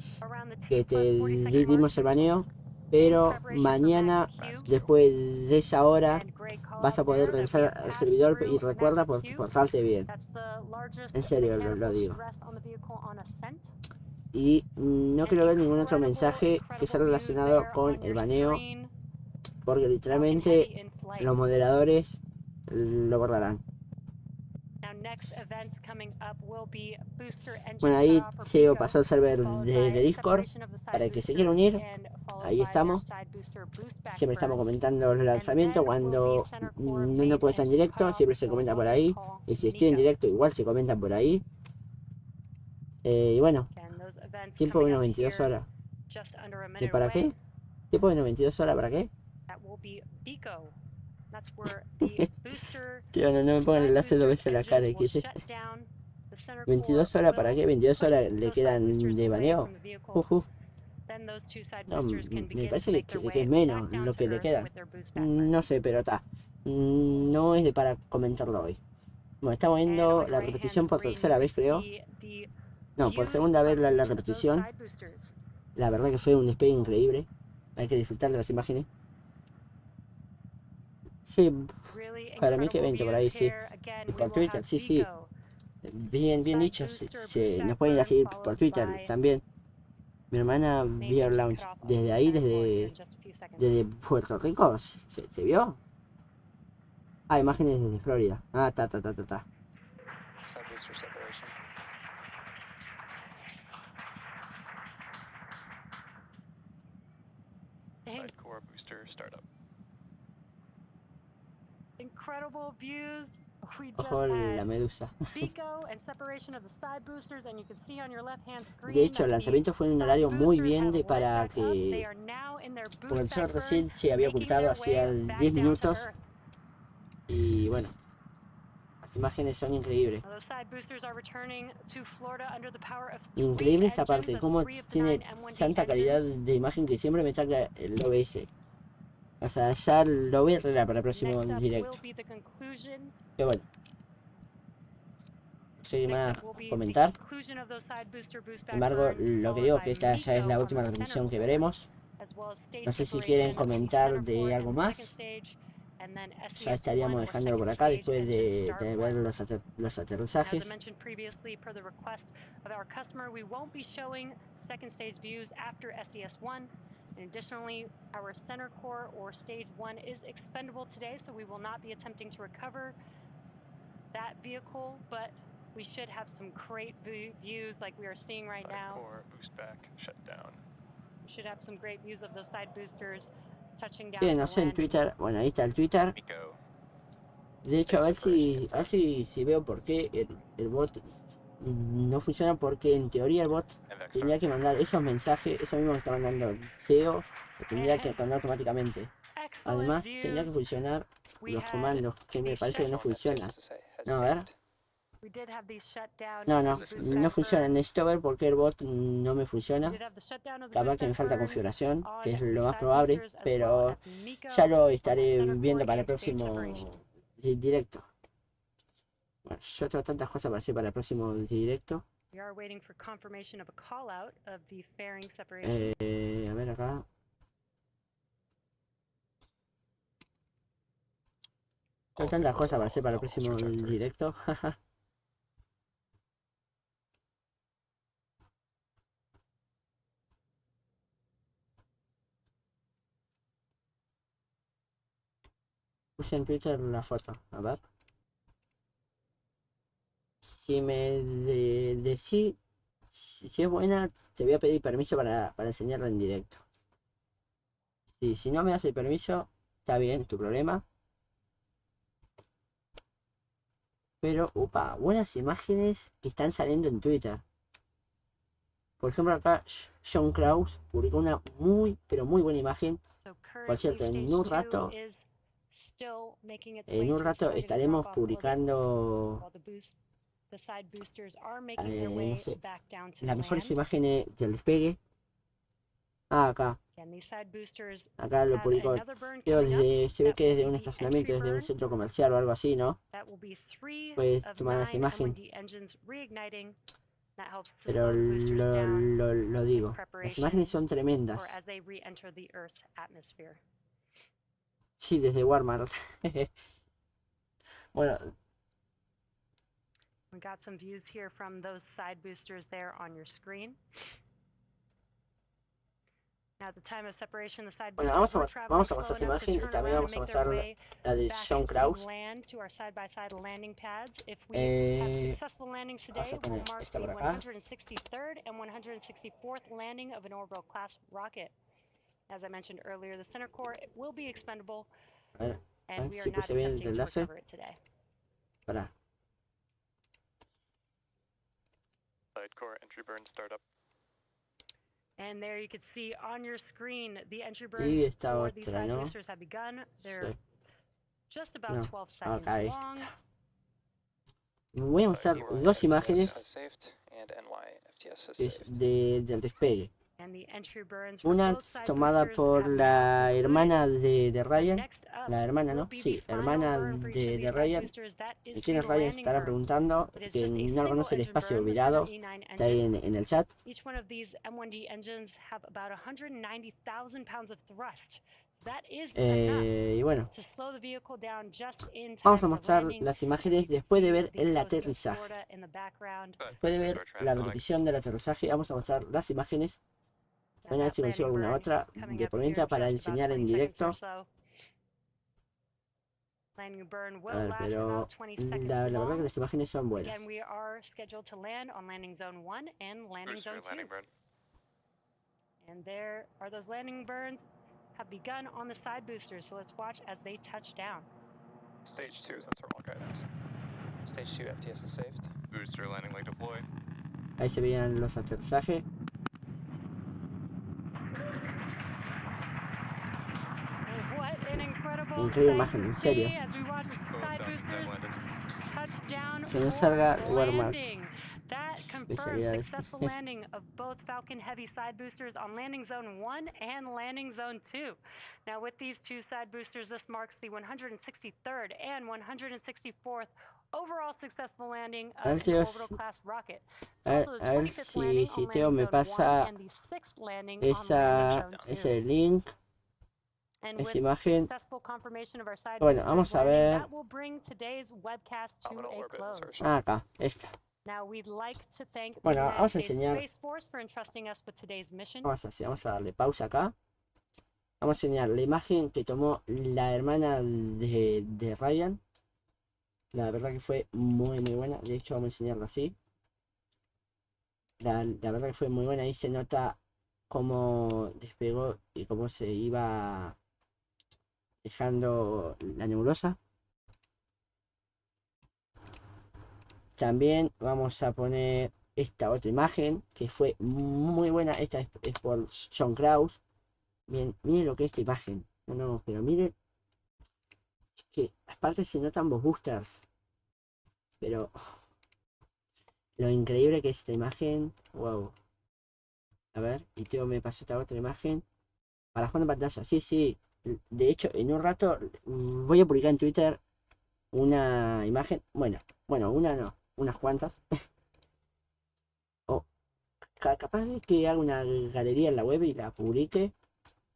te dimos el baneo. Pero mañana, después de esa hora, vas a poder regresar al servidor. Y recuerda portarte bien. En serio lo digo. Y no quiero ver ningún otro mensaje que sea relacionado con el baneo, porque literalmente los moderadores lo borrarán. Bueno, ahí Cheo pasó al server de Discord para el que se quiera unir. Ahí estamos. Siempre estamos comentando los lanzamientos. Cuando no puede estar en directo, siempre se comenta por ahí. Y si estoy en directo, igual se comenta por ahí. Y bueno, tiempo de 22 horas. ¿Y para qué? ¿Tiempo de 22 horas para qué? Tío, no me pongan el enlace 2 veces en la cara. ¿22 horas para qué? ¿22 horas le quedan de baneo? No, me parece que es menos lo que le queda. No sé, pero está. No es para comentarlo hoy. Bueno, estamos viendo la repetición por tercera vez, creo. No, por segunda vez la repetición. La verdad que fue un despegue increíble. Hay que disfrutar de las imágenes. Sí, para mí que evento por ahí, sí. Y por Twitter, sí. Bien dicho. Nos pueden seguir por Twitter también. Mi hermana vía Launch. Desde ahí, desde seconds. Desde Puerto Rico, ¿se vio? Ah, imágenes desde Florida. Ah, ta. Side booster separation. Side core booster startup. Incredible views. We just Ojo la had medusa. Pico and separation of the side boosters, and you can see on your left-hand screen. De hecho, el that lanzamiento the fue en un side horario muy boosters bien have de lit para back up. They que, are now in their como el boost sol back burn, recién se había making ocultado their hacía way back 10 down to minutos. Earth. Y bueno, las imágenes son increíbles. Now, those side boosters are returning to Florida under the power of 3 Increíble esta engines. parte, That's cómo 3 of the tiene 9 M1D tanta calidad engines. de imagen que siempre me traga el OBS. O sea, ya lo voy a arreglar para el próximo Next up directo. will be the conclusion. Pero bueno, no sé qué Next más up will be the comentar. conclusion of those side booster boost Sin back embargo, burns, lo que followed digo by que esta ya es Miko la on última the repetición center que core, veremos. as well as stage No sé si quieren separation of the comentar center de core algo and the second más. stage, and then Ya SES1 estaríamos or dejándolo por second acá stage después engine de start ver 1. los And as I aterrizajes. mentioned previously, per the request of our customer, we won't be showing second stage views after SES1. And additionally, our center core or stage 1 is expendable today, so we will not be attempting to recover that vehicle, but we should have some great views like we are seeing right Side now. core boost back shut down. We should have some great views of those side boosters touching down Bien, no for sé en landing. Twitter. Bueno, ahí está el Twitter. Miko. De hecho, a ver Stage si veo por qué el bot no funciona, porque en teoría el bot tendría que mandar esos mensajes, eso mismo que está mandando SEO, lo tendría que mandar automáticamente. Excellent Además, tendría que views. funcionar We los had comandos, que me these parece que no Platform funcionan. FTS to say has No, a ver. saved. We did have these shut down No, of no, the boost no back funciona. burn. Necesito ver por qué el bot no me We funciona. did have the shutdown of the Capaz boost que me back falta burns configuración, on que es the lo más side probable, boosters, as well pero as Miko ya lo on that estaré center viendo core para el and stage próximo separation. directo. Bueno, yo tengo tantas cosas para hacer para el próximo directo. We are waiting for confirmation of a call out of the fairing separation. A ver acá. Tengo All tantas vehicles cosas are para all hacer para el nominal próximo trajectories. directo. Puse en Twitter la foto, a ver. Si me decís si es buena, te voy a pedir permiso para enseñarla en directo. Si no me das el permiso, está bien, tu problema. Pero, upa, buenas imágenes que están saliendo en Twitter. Por ejemplo, acá John Kraus publicó una muy, pero muy buena imagen. So Por cierto, currently en un stage 2 rato, is still making its way to the targeted estaremos drop-off orbit, publicando while the side boosters are making their no way sé, back down to las mejores land. imágenes del despegue. Ah, acá. And these side boosters Acá lo have publicó. another burn Creo coming up. desde, se ve That que will desde be un the estacionamiento, entry desde un burn. centro comercial o algo así, ¿no? That will be 3 Fue of tomada esa 9 imagen. M1D engines reigniting. That helps to Pero slow the boosters down lo in digo. Las preparation imágenes son tremendas. or as they re-enter the Earth's atmosphere. Sí, desde Walmart. Bueno, We got some views here from those side boosters there on your screen. Now, at the time of separation, the side bueno, boosters were vamos a traveling mostrar slow esta enough to imagen y turn también around and vamos a make their mostrar way la de back John to Kraus. land to our side-by-side landing pads. If we have successful landings Vamos today, a we'll poner mark esta the por acá. 163rd and 164th landing of an orbital class rocket. As I mentioned earlier, the center core will be expendable, A ver, and we are si not puse bien el attempting to enlace. recover it today. Pará. Side core entry burn startup. And there you can see on your screen the entry Y burns esta for these otra, side ¿no? boosters have begun. They're Sí. just about No, 12 seconds acá long. está. Voy a mostrar NY dos FTS imágenes has saved, and NY FTS has que es saved. del despegue. And the entry burns for Una both side tomada boosters por have now la concluded. hermana de Ryan. Next up La hermana, will ¿no? be Sí, the final hermana burn for each of de these side Ryan. boosters. That is ¿Y quién es for the Ryan? landing Estarán burn. preguntando. It is Que just a no single conoce el engine espacio burn, the virado. 7E9 Está ahí engine. en el chat. Each one of these M1D engines have about 190,000 pounds of thrust. So that is enough Y bueno, to slow the vehicle down just in time vamos a for mostrar landing. las imágenes You can después de see ver the el coast of aterrizaje. Florida in the background. Después de ver la repetición del aterrizaje, vamos a mostrar las imágenes. a ver si consigo alguna otra de por mientras para enseñar en directo. Landing burn will A ver, last pero about 20 seconds la verdad que long. las imágenes son buenas. Again, we are scheduled to land on landing zone 1 and landing zone 2. landing burn. And there are those landing burns have begun on the side boosters, so let's watch as they touch down. Stage 2 is on thermal guidance. Stage 2 FTS is saved. Booster landing leg deploy. Ahí se veían los aterrizajes. And what an incredible Increíble sight imagen, to en serio. see as we watch the side boosters touch down Que no for salga Watermark. landing. That confirms Especialidades. successful landing of both Falcon Heavy side boosters on landing zone 1 and landing zone 2. Now with these two side boosters, this marks the 163rd and 164th overall successful landing of an orbital class rocket. It's also the 25th landing on Teo me landing zone 1 pasa and the 6th landing on landing zone 2. ese link. And esa with imagen. successful confirmation of our side Bueno, boosters vamos a landing, ver. that will bring today's webcast to Nominal a orbit close. insertion. Acá, esta. Now we'd like to thank the Bueno, United vamos a States enseñar. Space Force for entrusting us with today's mission. Vamos a darle pausa acá. Vamos a enseñar la imagen que tomó la hermana de Ryan. La verdad que fue muy buena. De hecho, vamos a enseñarla así. La verdad que fue muy buena. Ahí se nota cómo despegó y cómo se iba dejando la nebulosa. También vamos a poner esta otra imagen que fue muy buena. Esta es por John Krause. Bien, miren lo que es esta imagen. No, pero miren que aparte se notan los boosters. Pero lo increíble que es esta imagen. Wow. A ver, y Teo me pasó esta otra imagen. Para fondo de pantalla. Sí. De hecho, en un rato voy a publicar en Twitter una imagen. Bueno, una no. Unas cuantas. O capaz de que haga una galería en la web y la publique.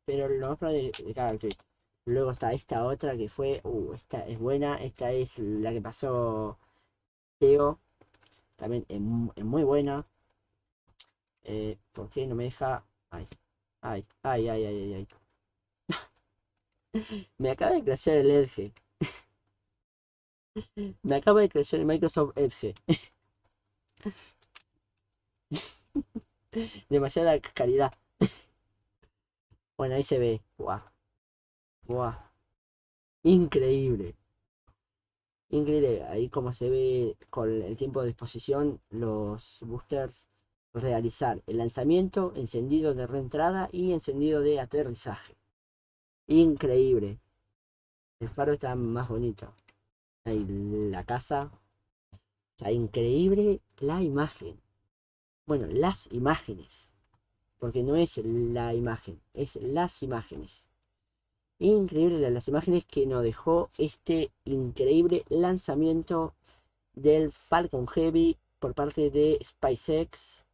Pero lo más probable de cada tweet. Luego está esta otra que fue. Esta es buena. Esta es la que pasó Teo. También es muy buena. ¿Por qué no me deja? Ay. Me acaba de crecer el Edge. Me acaba de crecer el Microsoft Edge. Demasiada calidad. Bueno, ahí se ve. Guau. Increíble. Ahí como se ve con el tiempo de exposición los boosters realizar el lanzamiento, encendido de reentrada y encendido de aterrizaje. Increíble. El faro está más bonito. Ahí la casa. Está increíble la imagen. Bueno, las imágenes. Porque no es la imagen, es las imágenes. Increíble las imágenes que nos dejó este increíble lanzamiento del Falcon Heavy por parte de SpaceX.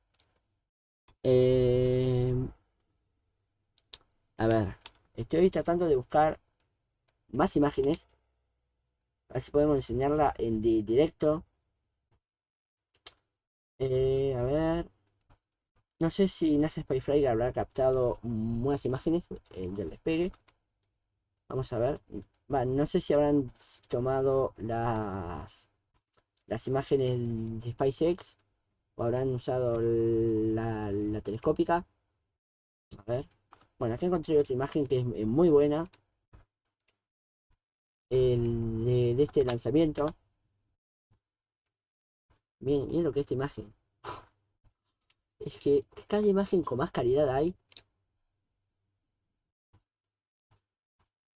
A ver, estoy tratando de buscar más imágenes. A ver si podemos enseñarla en directo. A ver. No sé si NASA Spaceflight habrá captado buenas imágenes del despegue. Vamos a ver. No sé si habrán tomado las imágenes de SpaceX o habrán usado la telescópica. A ver. Bueno, aquí encontré otra imagen que es muy buena. De este lanzamiento. Bien lo que es esta imagen. Es que cada imagen con más calidad hay.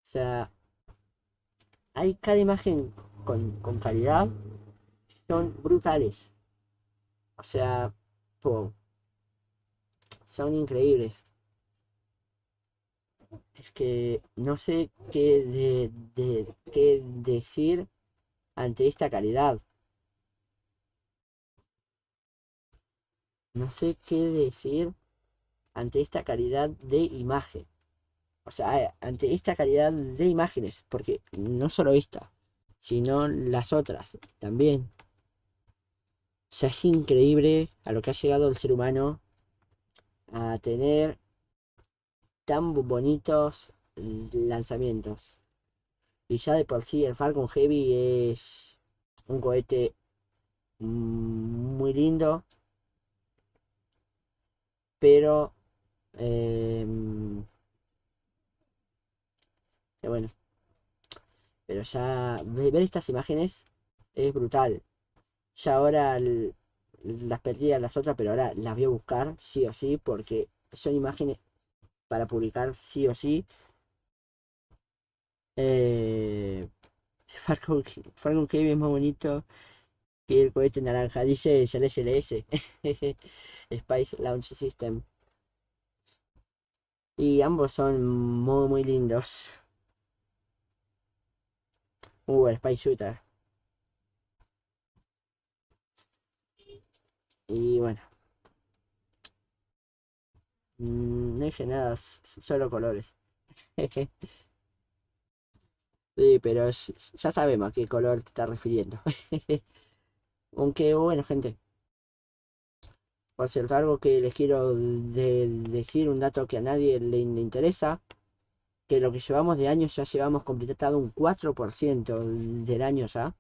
O sea, hay cada imagen con calidad. Son brutales. O sea, wow, son increíbles. Es que no sé qué decir ante esta calidad. No sé qué decir ante esta calidad de imagen. O sea, ante esta calidad de imágenes. Porque no solo esta, sino las otras también. O sea, es increíble a lo que ha llegado el ser humano a tener tan bonitos lanzamientos. Y ya de por sí el Falcon Heavy es un cohete muy lindo, pero bueno, pero ya ver estas imágenes es brutal. Ya ahora las perdí a las otras, pero ahora las voy a buscar sí o sí, porque son imágenes para publicar sí o sí. Falcon Heavy es más bonito que el cohete naranja, dice el SLS. Space Launch System. Y ambos son muy lindos. El Space Shooter. Y bueno. No dije nada, solo colores. Sí, pero ya sabemos a qué color te estás refiriendo. Aunque bueno, gente. Por cierto, algo que les quiero decir, un dato que a nadie le interesa, que lo que llevamos de año ya llevamos completado un 4% del año ya.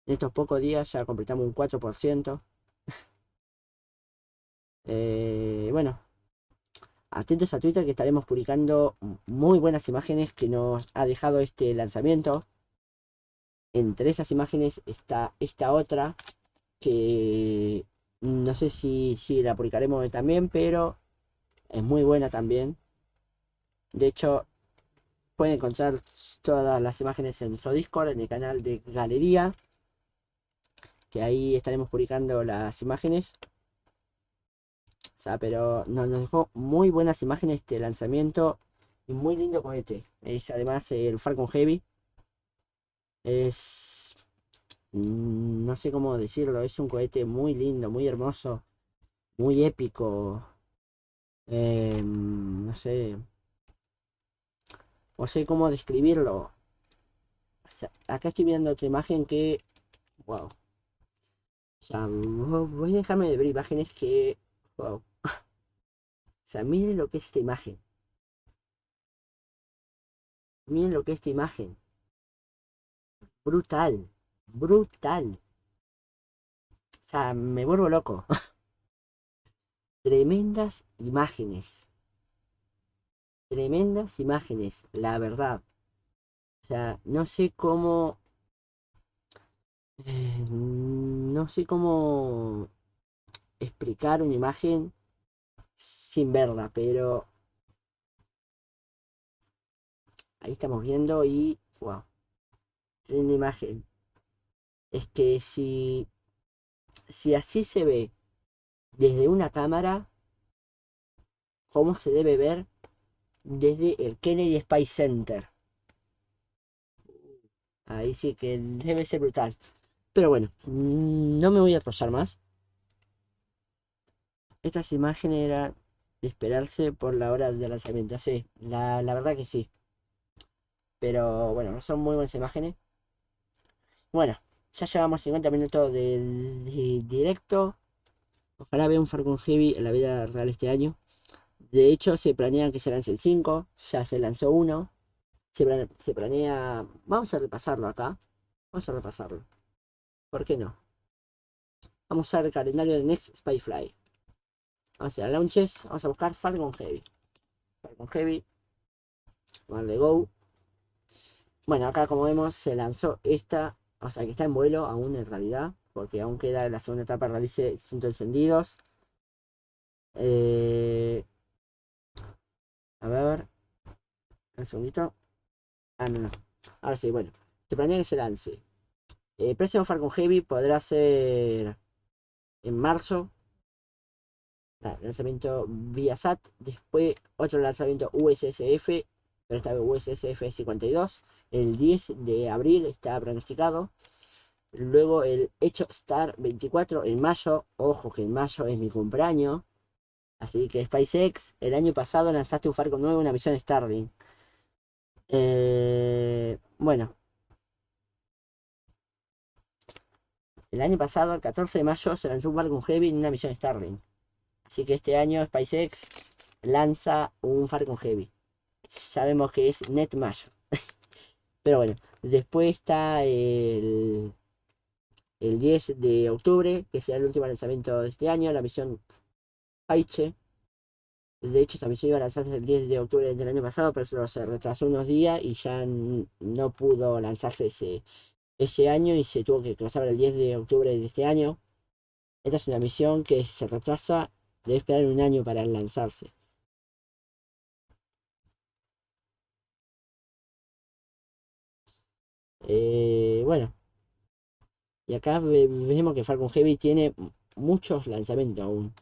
En estos pocos días ya completamos un 4%. Bueno, atentos a Twitter que estaremos publicando muy buenas imágenes que nos ha dejado este lanzamiento. Entre esas imágenes está esta otra que no sé si la publicaremos hoy también, pero es muy buena también. De hecho, pueden encontrar todas las imágenes en nuestro Discord, en el canal de Galería, que ahí estaremos publicando las imágenes. O sea, pero nos dejó muy buenas imágenes este lanzamiento y muy lindo cohete. Es además el Falcon Heavy. Es... no sé cómo decirlo, es un cohete muy lindo, muy hermoso, muy épico. No sé. No sé cómo describirlo. O sea, acá estoy viendo otra imagen que... wow. O sea, voy a dejarme de ver imágenes que... wow. O sea, miren lo que es esta imagen. Miren lo que es esta imagen. Brutal. Brutal. O sea, me vuelvo loco. Tremendas imágenes. Tremendas imágenes, la verdad. O sea, no sé cómo... no sé cómo explicar una imagen sin verla, pero ahí estamos viendo y... wow. Tremenda imagen. Es que si así se ve desde una cámara, ¿cómo se debe ver desde el Kennedy Space Center? Ahí sí que debe ser brutal. Pero bueno, no me voy a atrasar más. Estas imágenes eran de esperarse por la hora de lanzamiento. Sí, la verdad que sí. Pero bueno, son muy buenas imágenes. Bueno, ya llevamos 50 minutos de directo. Ojalá vea un Falcon Heavy en la vida real este año. De hecho, se planean que se lancen 5. Ya se lanzó uno. Se planea... Vamos a repasarlo acá. Vamos a repasarlo. ¿Por qué no? Vamos a ver el calendario de Next Spyfly. Vamos a ir a Launches. Vamos a buscar Falcon Heavy. Falcon Heavy. Vale, go. Bueno, acá como vemos se lanzó esta. O sea que está en vuelo aún en realidad. Porque aún queda la segunda etapa, realice 100 encendidos. A ver. Un segundito. Ah, no. Ahora sí, bueno. Se planea que se lance. El próximo Falcon Heavy podrá ser en marzo. Lanzamiento vía SAT. Después otro lanzamiento USSF. Pero esta vez USSF 52. El 10 de abril está pronosticado. Luego el Hecho Star 24 en mayo. Ojo que en mayo es mi cumpleaños. Así que SpaceX, el año pasado lanzaste un Falcon nuevo, una misión Starlink. Bueno. El año pasado, el 14 de mayo, se lanzó un Falcon Heavy en una misión Starlink. Así que este año SpaceX lanza un Falcon Heavy. sabemos que es net mayo. Pero bueno, después está el 10 de octubre, que será el último lanzamiento de este año, la misión Aiche. De hecho, esta misión iba a lanzarse el 10 de octubre del año pasado, pero se retrasó unos días y ya no pudo lanzarse ese año y se tuvo que cruzar el 10 de octubre de este año. Esta es una misión que se retrasa, debe esperar un año para lanzarse. Bueno, y acá vemos que Falcon Heavy tiene muchos lanzamientos aún.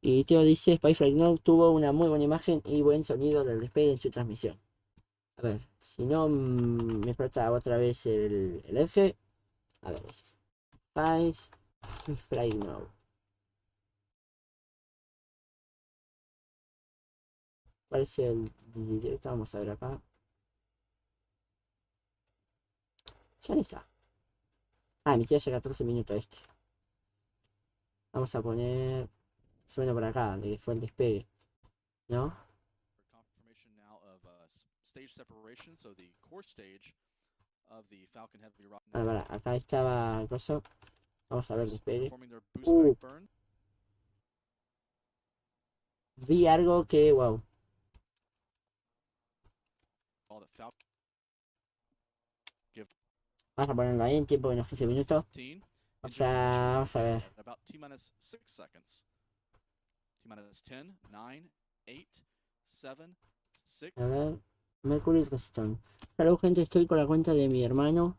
Y Teo dice, Spyflight No tuvo una muy buena imagen y buen sonido del despegue en su transmisión. A ver, si no me explota otra vez el F. A ver, Spyflight No. ¿Cuál es el directo? Vamos a ver acá. Ya está. Ah, mi tía hace 14 minutos este. Vamos a poner... Suena por acá, de que fue el despegue. ¿No? Para, acá estaba el coso. Vamos a ver el despegue. Vi algo que, wow. Vamos a ponerlo ahí en tiempo de unos 15 minutos. O sea, vamos a ver. A ver. Mercury Redstone. Claro, gente, estoy con la cuenta de mi hermano.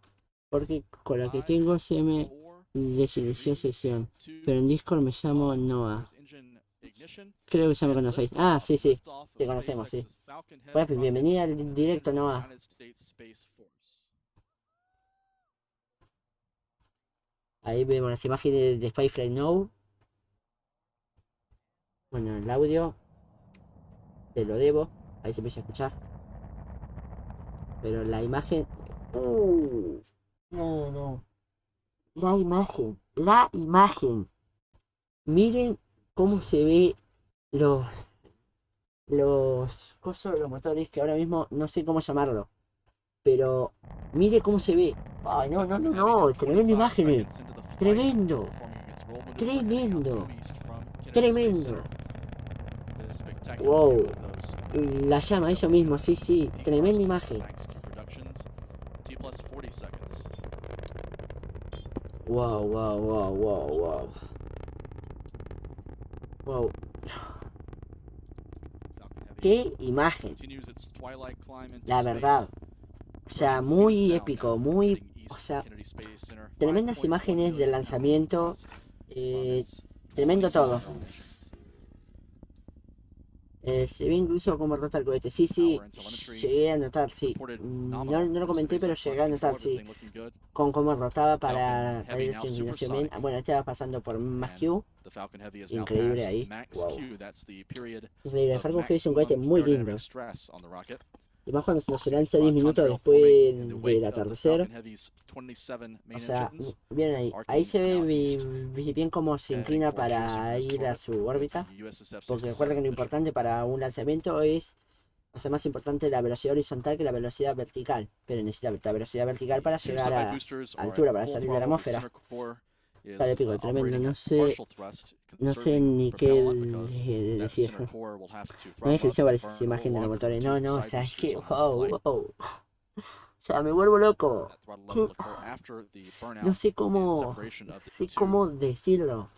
Porque con la que tengo se me desinició sesión. Pero en Discord me llamo Noah. Creo que ya me conocéis. Ah, sí, sí. Te conocemos, sí. Bueno, bienvenida al directo, Noah. Ahí vemos las imágenes de Spyflight No. Bueno, el audio te lo debo. Ahí se empieza a escuchar. Pero la imagen... no, no. La imagen. La imagen. Miren cómo se ve los cosas, los motores, que ahora mismo no sé cómo llamarlo. Pero mire cómo se ve. Ay, no, no, no, no. Tremenda imagen. Tremendo. Tremendo. Tremendo. Wow. La llama, eso mismo, sí, sí. Tremenda imagen. Wow, wow, wow, wow, wow. Wow. Qué imagen. La verdad. O sea, muy épico, muy... O sea, tremendas imágenes del lanzamiento. Tremendo todo. Se ve incluso cómo rota el cohete. Sí, sí, llegué a notar, sí. No lo comenté, pero llegué a notar, sí. Con cómo rotaba para ir hacia inclinación bien. Bueno, estaba pasando por más Q. Increíble ahí. Wow. Increíble. El Falcon Heavy es un cohete muy lindo. Y más cuando se lanza 10 minutos después del atardecer. O sea, bien ahí. Ahí se ve bien cómo se inclina para ir a su órbita. Porque recuerda que lo importante para un lanzamiento es, o sea, más importante la velocidad horizontal que la velocidad vertical. Pero necesita la velocidad vertical para llegar a altura, para salir de la atmósfera. Está épico, tremendo. No sé ni qué decir. No hay descripción para esa imagen de los motores. No, no, o sea, es que, wow, wow. O sea, me vuelvo loco. No sé cómo decirlo.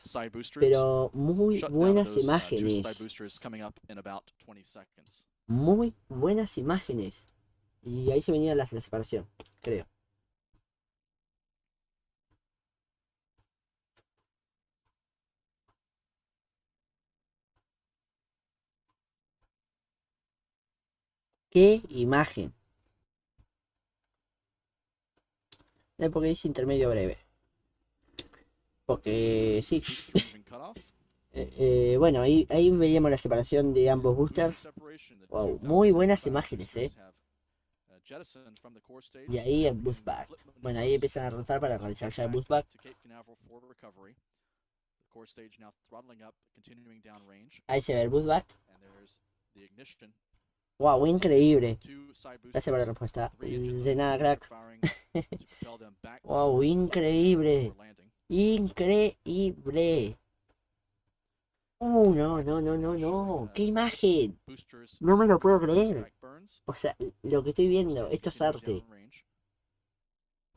Pero muy buenas imágenes. Muy buenas imágenes. Y ahí se venía la separación, creo. ¡Qué imagen! Porque dice intermedio breve. Porque sí. Bueno, ahí veíamos la separación de ambos boosters. Wow, muy buenas imágenes, Y ahí el boost back. Bueno, ahí empiezan a rotar para realizar ya el boost back. Ahí se ve el boost back. Wow, increíble. Gracias por la respuesta. De nada, crack. Wow, increíble. Increíble. No, no, no, no, no. ¡Qué imagen! No me lo puedo creer. O sea, lo que estoy viendo, esto es arte.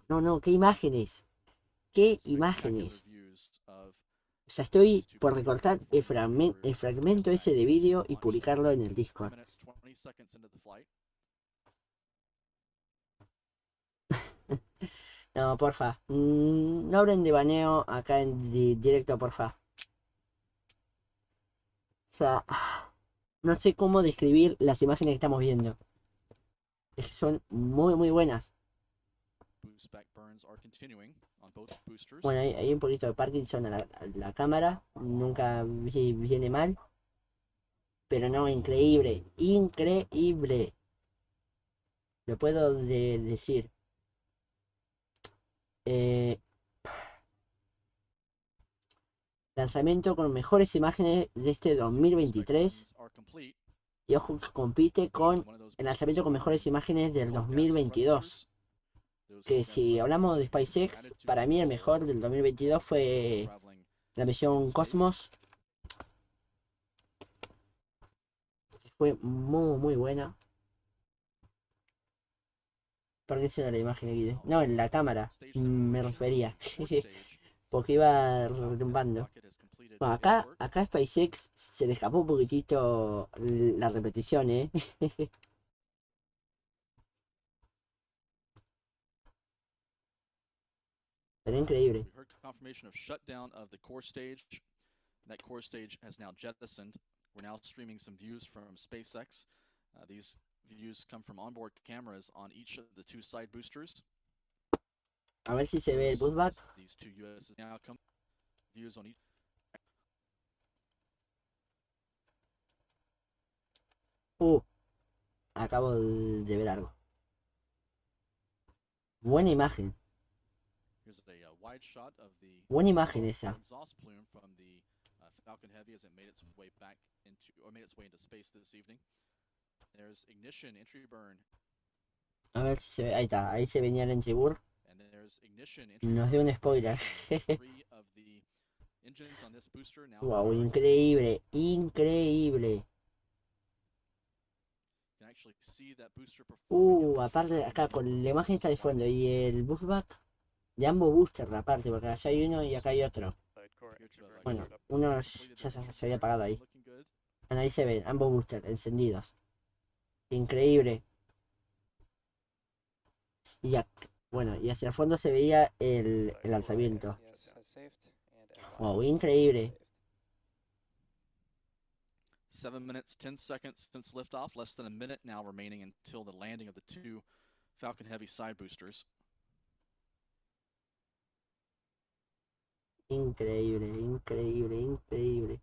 No, no, qué imágenes. Qué imágenes. O sea, estoy por recortar el fragmento ese de vídeo y publicarlo en el Discord. No, porfa. No hablen de baneo acá en directo, porfa. O sea, no sé cómo describir las imágenes que estamos viendo. Es que son muy, muy buenas. Bueno, hay un poquito de Parkinson a la cámara. Nunca viene mal. Pero no, increíble. Increíble. Lo puedo decir. Lanzamiento con mejores imágenes de este 2023. Y ojo que compite con el lanzamiento con mejores imágenes del 2022. Que si hablamos de SpaceX, para mí el mejor del 2022 fue la misión Cosmos. Fue muy, muy buena. ¿Por qué se da la imagen aquí? No, en la cámara me refería. Porque iba retumbando. Bueno, acá SpaceX se le escapó un poquitito la repetición, ¿eh? Pero increíble. That core stage has now jettisoned. We're now streaming some views from SpaceX. These views come from onboard cameras on each of the two side boosters. A ver si se ve el bootback. These two USs now come views on each. Acabo de ver algo. Buena imagen. Here's a wide shot of the Buena imagen esa. exhaust plume from the Falcon Heavy as it made its way back into, or made its way into space this evening. There's ignition, entry burn. A ver si se ve. Ahí está. Ahí se venía el entry burn. And there's ignition, entry Nos burn. dio un spoiler. Three of the engines on this booster now Wow, firing. increíble. Increíble. You can actually see that booster performing its Aparte official acá con ignition la imagen está de fondo y el bootback de ambos boosters aparte, porque allá hay uno y acá hay otro. Bueno, uno ya se había apagado ahí. Bueno, ahí se ven, ambos boosters encendidos. Increíble. Y ya, bueno, y hacia el fondo se veía el lanzamiento. Wow, increíble. 7 minutes, 10 seconds since liftoff. Less than a minute now remaining until the landing of the two Falcon Heavy side boosters. Increíble, increíble, increíble.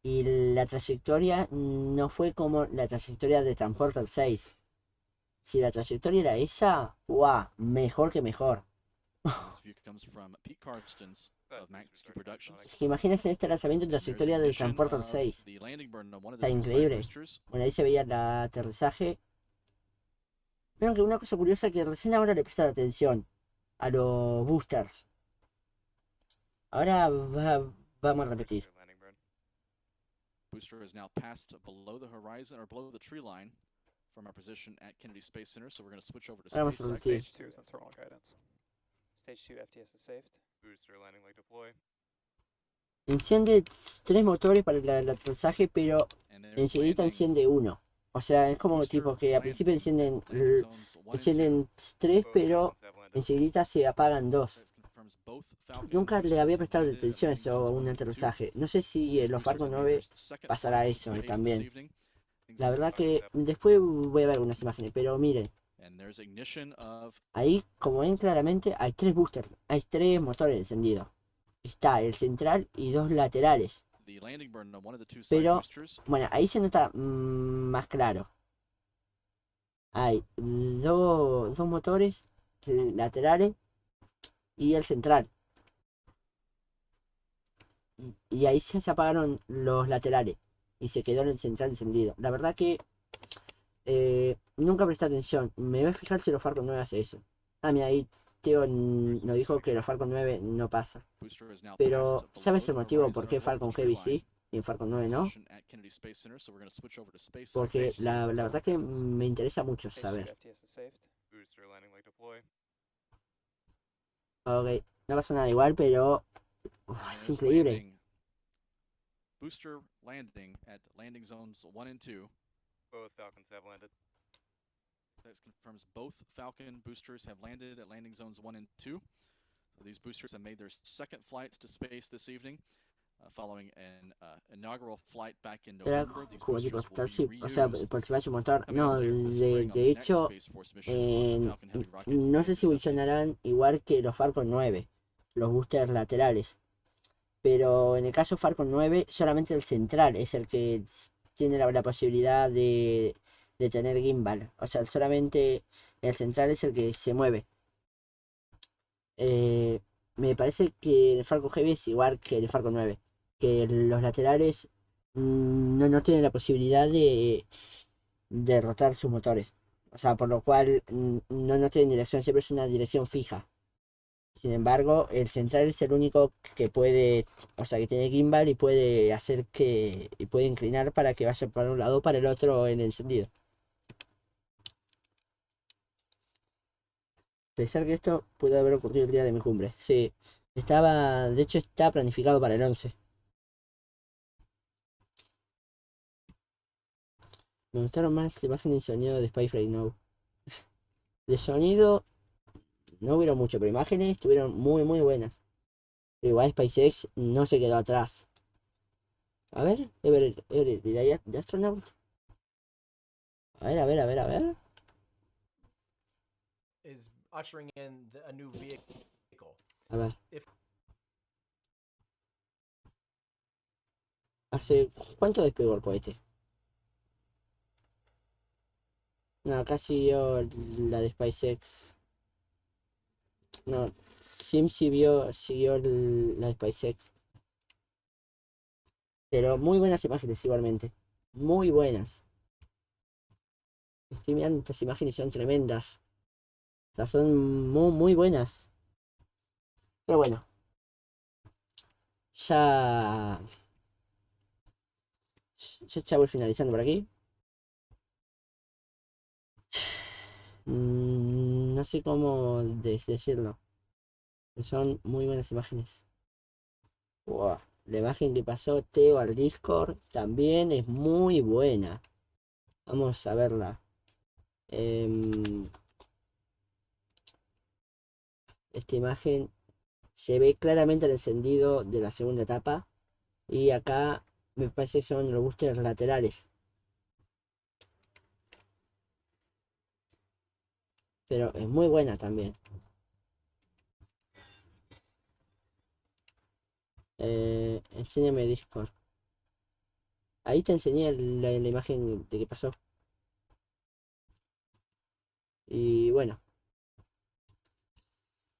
Y la trayectoria no fue como la trayectoria de Transporter 6. Si la trayectoria era esa, ¡guau! Mejor que mejor. Imagínense este lanzamiento en trayectoria del Transporter 6. Está increíble. Bueno, ahí se veía el aterrizaje. Pero que una cosa curiosa que recién ahora le prestan atención a los boosters. Ahora vamos a repetir. Booster is now passed below the horizon or below the tree line from our position at Kennedy Space Center, so we're going to switch over to SpaceX. Stage 2 is on thermal guidance. Stage 2 FTS is saved. Booster landing leg deploy. Enciende 3 motores para el aterrizaje, pero enseguida enciende uno. O sea, es como tipo que al principio encienden 3, pero enseguida se apagan 2. Nunca le había prestado atención a eso a un aterrizaje. No sé si en los Falcon 9 pasará eso también. La verdad que después voy a ver algunas imágenes, pero miren. Ahí, como ven claramente, hay 3 boosters, hay 3 motores encendidos. Está el central y 2 laterales. Pero, bueno, ahí se nota más claro. Hay 2 motores laterales y el central. Y ahí se apagaron los laterales y se quedó el central encendido. La verdad que nunca presté atención. Me voy a fijar si los Falcon 9 hace eso. Ah, mira, ahí Teo nos dijo que los Falcon 9 no pasa. Booster is now Pero, passed ¿sabes below el the motivo por horizon qué of the Falcon tree Heavy line. sí y en Falcon 9 no? Position at Kennedy Space Center, so we're going to switch over to SpaceX. Porque Stage la 2 verdad total que guidance. me interesa mucho Stage 2 saber. FTS is saved. Booster landing like deploy. Ok, no pasa nada igual, pero And es there's increíble. landing. Booster landing at landing zones 1 and 2. Both Falcons have landed. That confirms both Falcon boosters have landed at landing zones 1 and 2. So these boosters have made their second flights to space this evening, following an inaugural flight back in Era November. These como tipo boosters will be Starship, o sea, reused por si va su motor. coming up No, later this spring on de the next hecho, Space Force mission on the Falcon Heavy rocket. no sé Phase si is funcionarán igual que los Falcon 9, los boosters laterales. Pero en el caso Falcon 9, solamente el central es el que tiene la posibilidad de tener gimbal. O sea, solamente el central es el que se mueve. Me parece que el Falcon Heavy es igual que el Falcon 9. Que los laterales no tienen la posibilidad de rotar sus motores. O sea, por lo cual no tienen dirección, siempre es una dirección fija. Sin embargo, el central es el único que puede, o sea, que tiene gimbal y puede hacer y puede inclinar para que vaya para un lado o para el otro en el encendido. Pensar que esto pudo haber ocurrido el día de mi cumple. Sí, de hecho está planificado para el 11. Me gustaron más las imágenes y sonido de Space Right Now. De sonido no hubieron mucho, pero imágenes estuvieron muy buenas. Pero igual SpaceX no se quedó atrás. A ver, de Astronaut. A ver. Is ushering in a new vehicle. A ver. If ¿Hace cuánto despegó el cohete? No, acá siguió la de SpaceX. No, Sim siguió la de SpaceX. Pero muy buenas imágenes igualmente. Muy buenas. Estoy mirando estas imágenes y son tremendas. O sea, son muy buenas. Pero bueno. Ya voy finalizando por aquí. No sé cómo decirlo. Son muy buenas imágenes. Wow. La imagen que pasó Teo al Discord también es muy buena. Vamos a verla. Esta imagen se ve claramente el encendido de la segunda etapa. Y acá me parece que son los boosters laterales. Pero es muy buena también. Enséñame Discord. Ahí te enseñé la imagen de que pasó. Y bueno.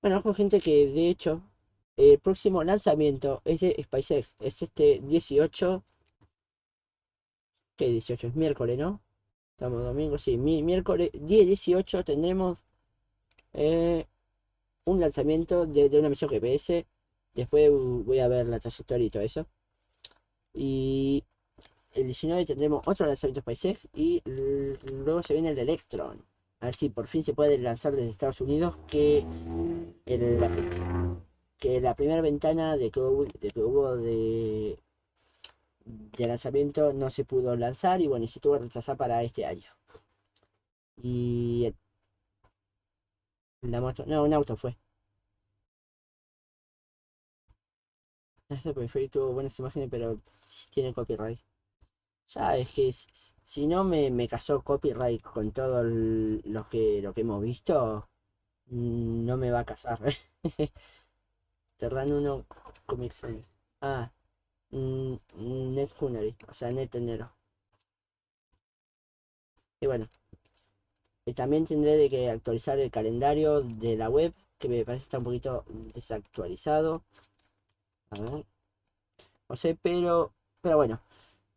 Bueno, con gente que de hecho el próximo lanzamiento es de SpaceX. Es este 18. ¿Qué 18? Es miércoles, ¿no? Estamos domingo, sí. Miércoles 10-18 tendremos un lanzamiento de una misión GPS. Después voy a ver la trayectoria y todo eso. Y el 19 tendremos otro lanzamiento SpaceX. Y luego se viene el Electron. A ver si por fin se puede lanzar desde Estados Unidos. Que la primera ventana de que hubo de lanzamiento no se pudo lanzar. Y bueno, y se tuvo que retrasar para este año. Y la moto, no, un auto fue. Este perfil tuvo buenas imágenes, pero tiene copyright. Ya es que si no me casó copyright con todo lo que hemos visto, no me va a casar. Terran 1 Comics. Ah, Net Funery, o sea, Net Enero. Y bueno, también tendré de que actualizar el calendario de la web, que me parece está un poquito desactualizado. A ver. No sé, pero bueno.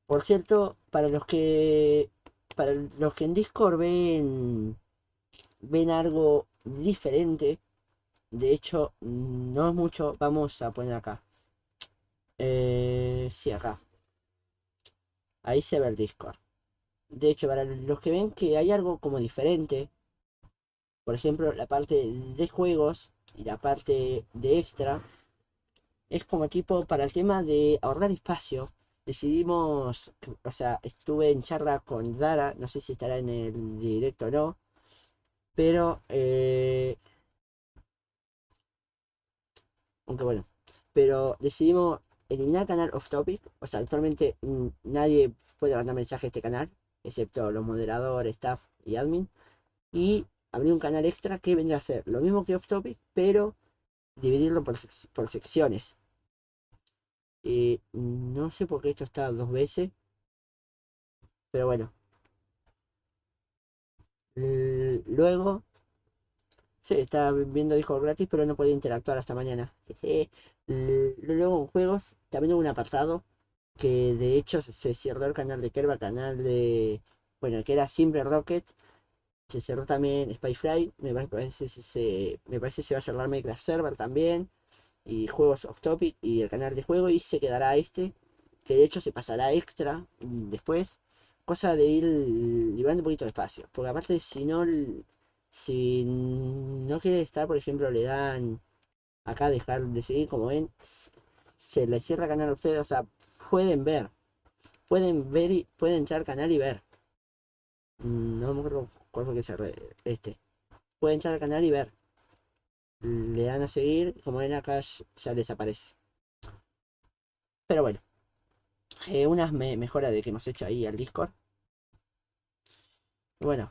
Por cierto, para los que para los que en Discord ven algo diferente. De hecho, no es mucho. Vamos a poner acá. Sí, acá. Ahí se ve el Discord. De hecho, para los que ven que hay algo como diferente, por ejemplo, la parte de juegos y la parte de extra, es como tipo para el tema de ahorrar espacio. Decidimos, o sea, estuve en charla con Dara, no sé si estará en el directo o no, pero, aunque bueno, pero decidimos eliminar canal off topic, o sea, actualmente nadie puede mandar mensaje a este canal, excepto los moderadores, staff y admin, y abrir un canal extra que vendrá a ser lo mismo que off topic, pero dividirlo por secciones. No sé por qué esto está 2 veces, pero bueno. Luego, sí, estaba viendo Discord gratis, pero no podía interactuar hasta mañana. Luego en juegos, también hubo un apartado que de hecho se cerró el canal de Kerba, canal de, bueno, que era Simple Rocket. Se cerró también Spyfly, me parece se va a cerrar Minecraft Server también. Y juegos off topic y el canal de juego, y se quedará este, que de hecho se pasará extra después, cosa de ir liberando un poquito de espacio, porque aparte si no quiere estar, por ejemplo, le dan acá dejar de seguir, como ven, se le cierra el canal a ustedes, o sea, pueden ver y pueden entrar al canal y ver. No me acuerdo cuál fue que cerré este. Pueden entrar al canal y ver. Le dan a seguir, como ven acá ya les aparece. Pero bueno, unas mejoras de que hemos hecho ahí al Discord. Bueno,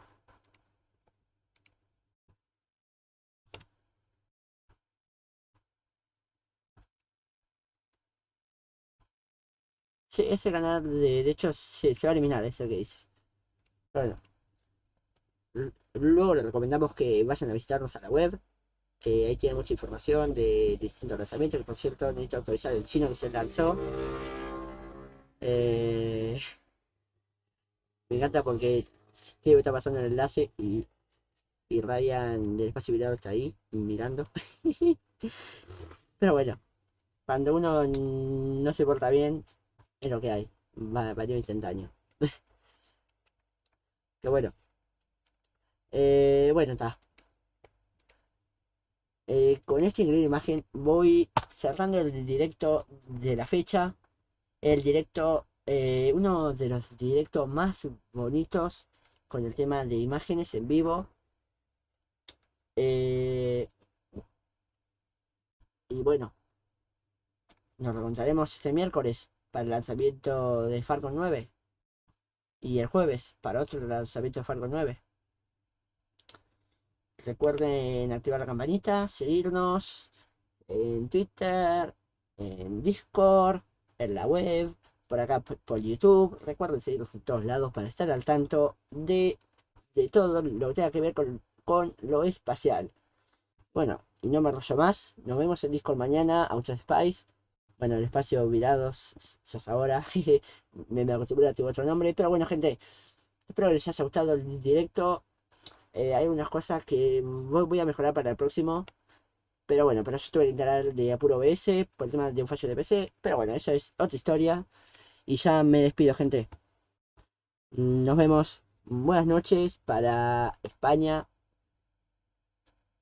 sí, ese canal de hecho se va a eliminar, es el que dices. Bueno, luego les recomendamos que vayan a visitarnos a la web, que ahí tienen mucha información de distintos lanzamientos, que por cierto necesito actualizar el chino que se lanzó. Eh, Me encanta porque ¿qué está pasando en el enlace? Y Ryan del espacio virado está ahí mirando. Pero bueno, cuando uno no se porta bien, es lo que hay. Varió instantáneo. Que bueno. Bueno, está. Con esta increíble imagen voy cerrando el directo de la fecha. El directo, uno de los directos más bonitos con el tema de imágenes en vivo. Eh, y bueno, nos reencontraremos este miércoles para el lanzamiento de Falcon 9. Y el jueves para otro lanzamiento de Falcon 9. Recuerden activar la campanita, seguirnos en Twitter, en Discord, en la web, por acá por YouTube. Recuerden seguirnos en todos lados para estar al tanto de todo lo que tenga que ver con lo espacial. Bueno, y no me enrollo más. Nos vemos en Discord mañana, Outer Spice. Bueno, el espacio virados sos ahora. Me acostumbré a tu otro nombre. Pero bueno, gente, espero que les haya gustado el directo. Hay unas cosas que voy a mejorar para el próximo. Pero bueno, pero yo tuve que instalar de apuro OBS por el tema de un fallo de PC. Pero bueno, eso es otra historia. Y ya me despido, gente. Nos vemos. Buenas noches para España.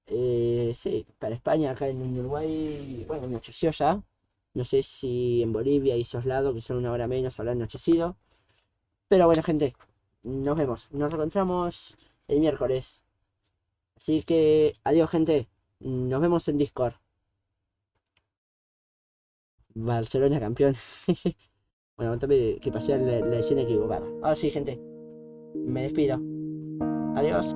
Sí, para España, acá en Uruguay. Bueno, anocheció ya. No sé si en Bolivia y esos lados, que son una hora menos, habrá anochecido. Pero bueno, gente. Nos vemos. Nos reencontramos el miércoles. Así que, adiós, gente. Nos vemos en Discord. Barcelona campeón. Bueno, también que pasé la escena equivocada. Ahora sí, gente. Me despido. Adiós.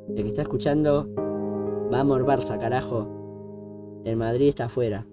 El que está escuchando, vamos Barça, carajo. El Madrid está afuera.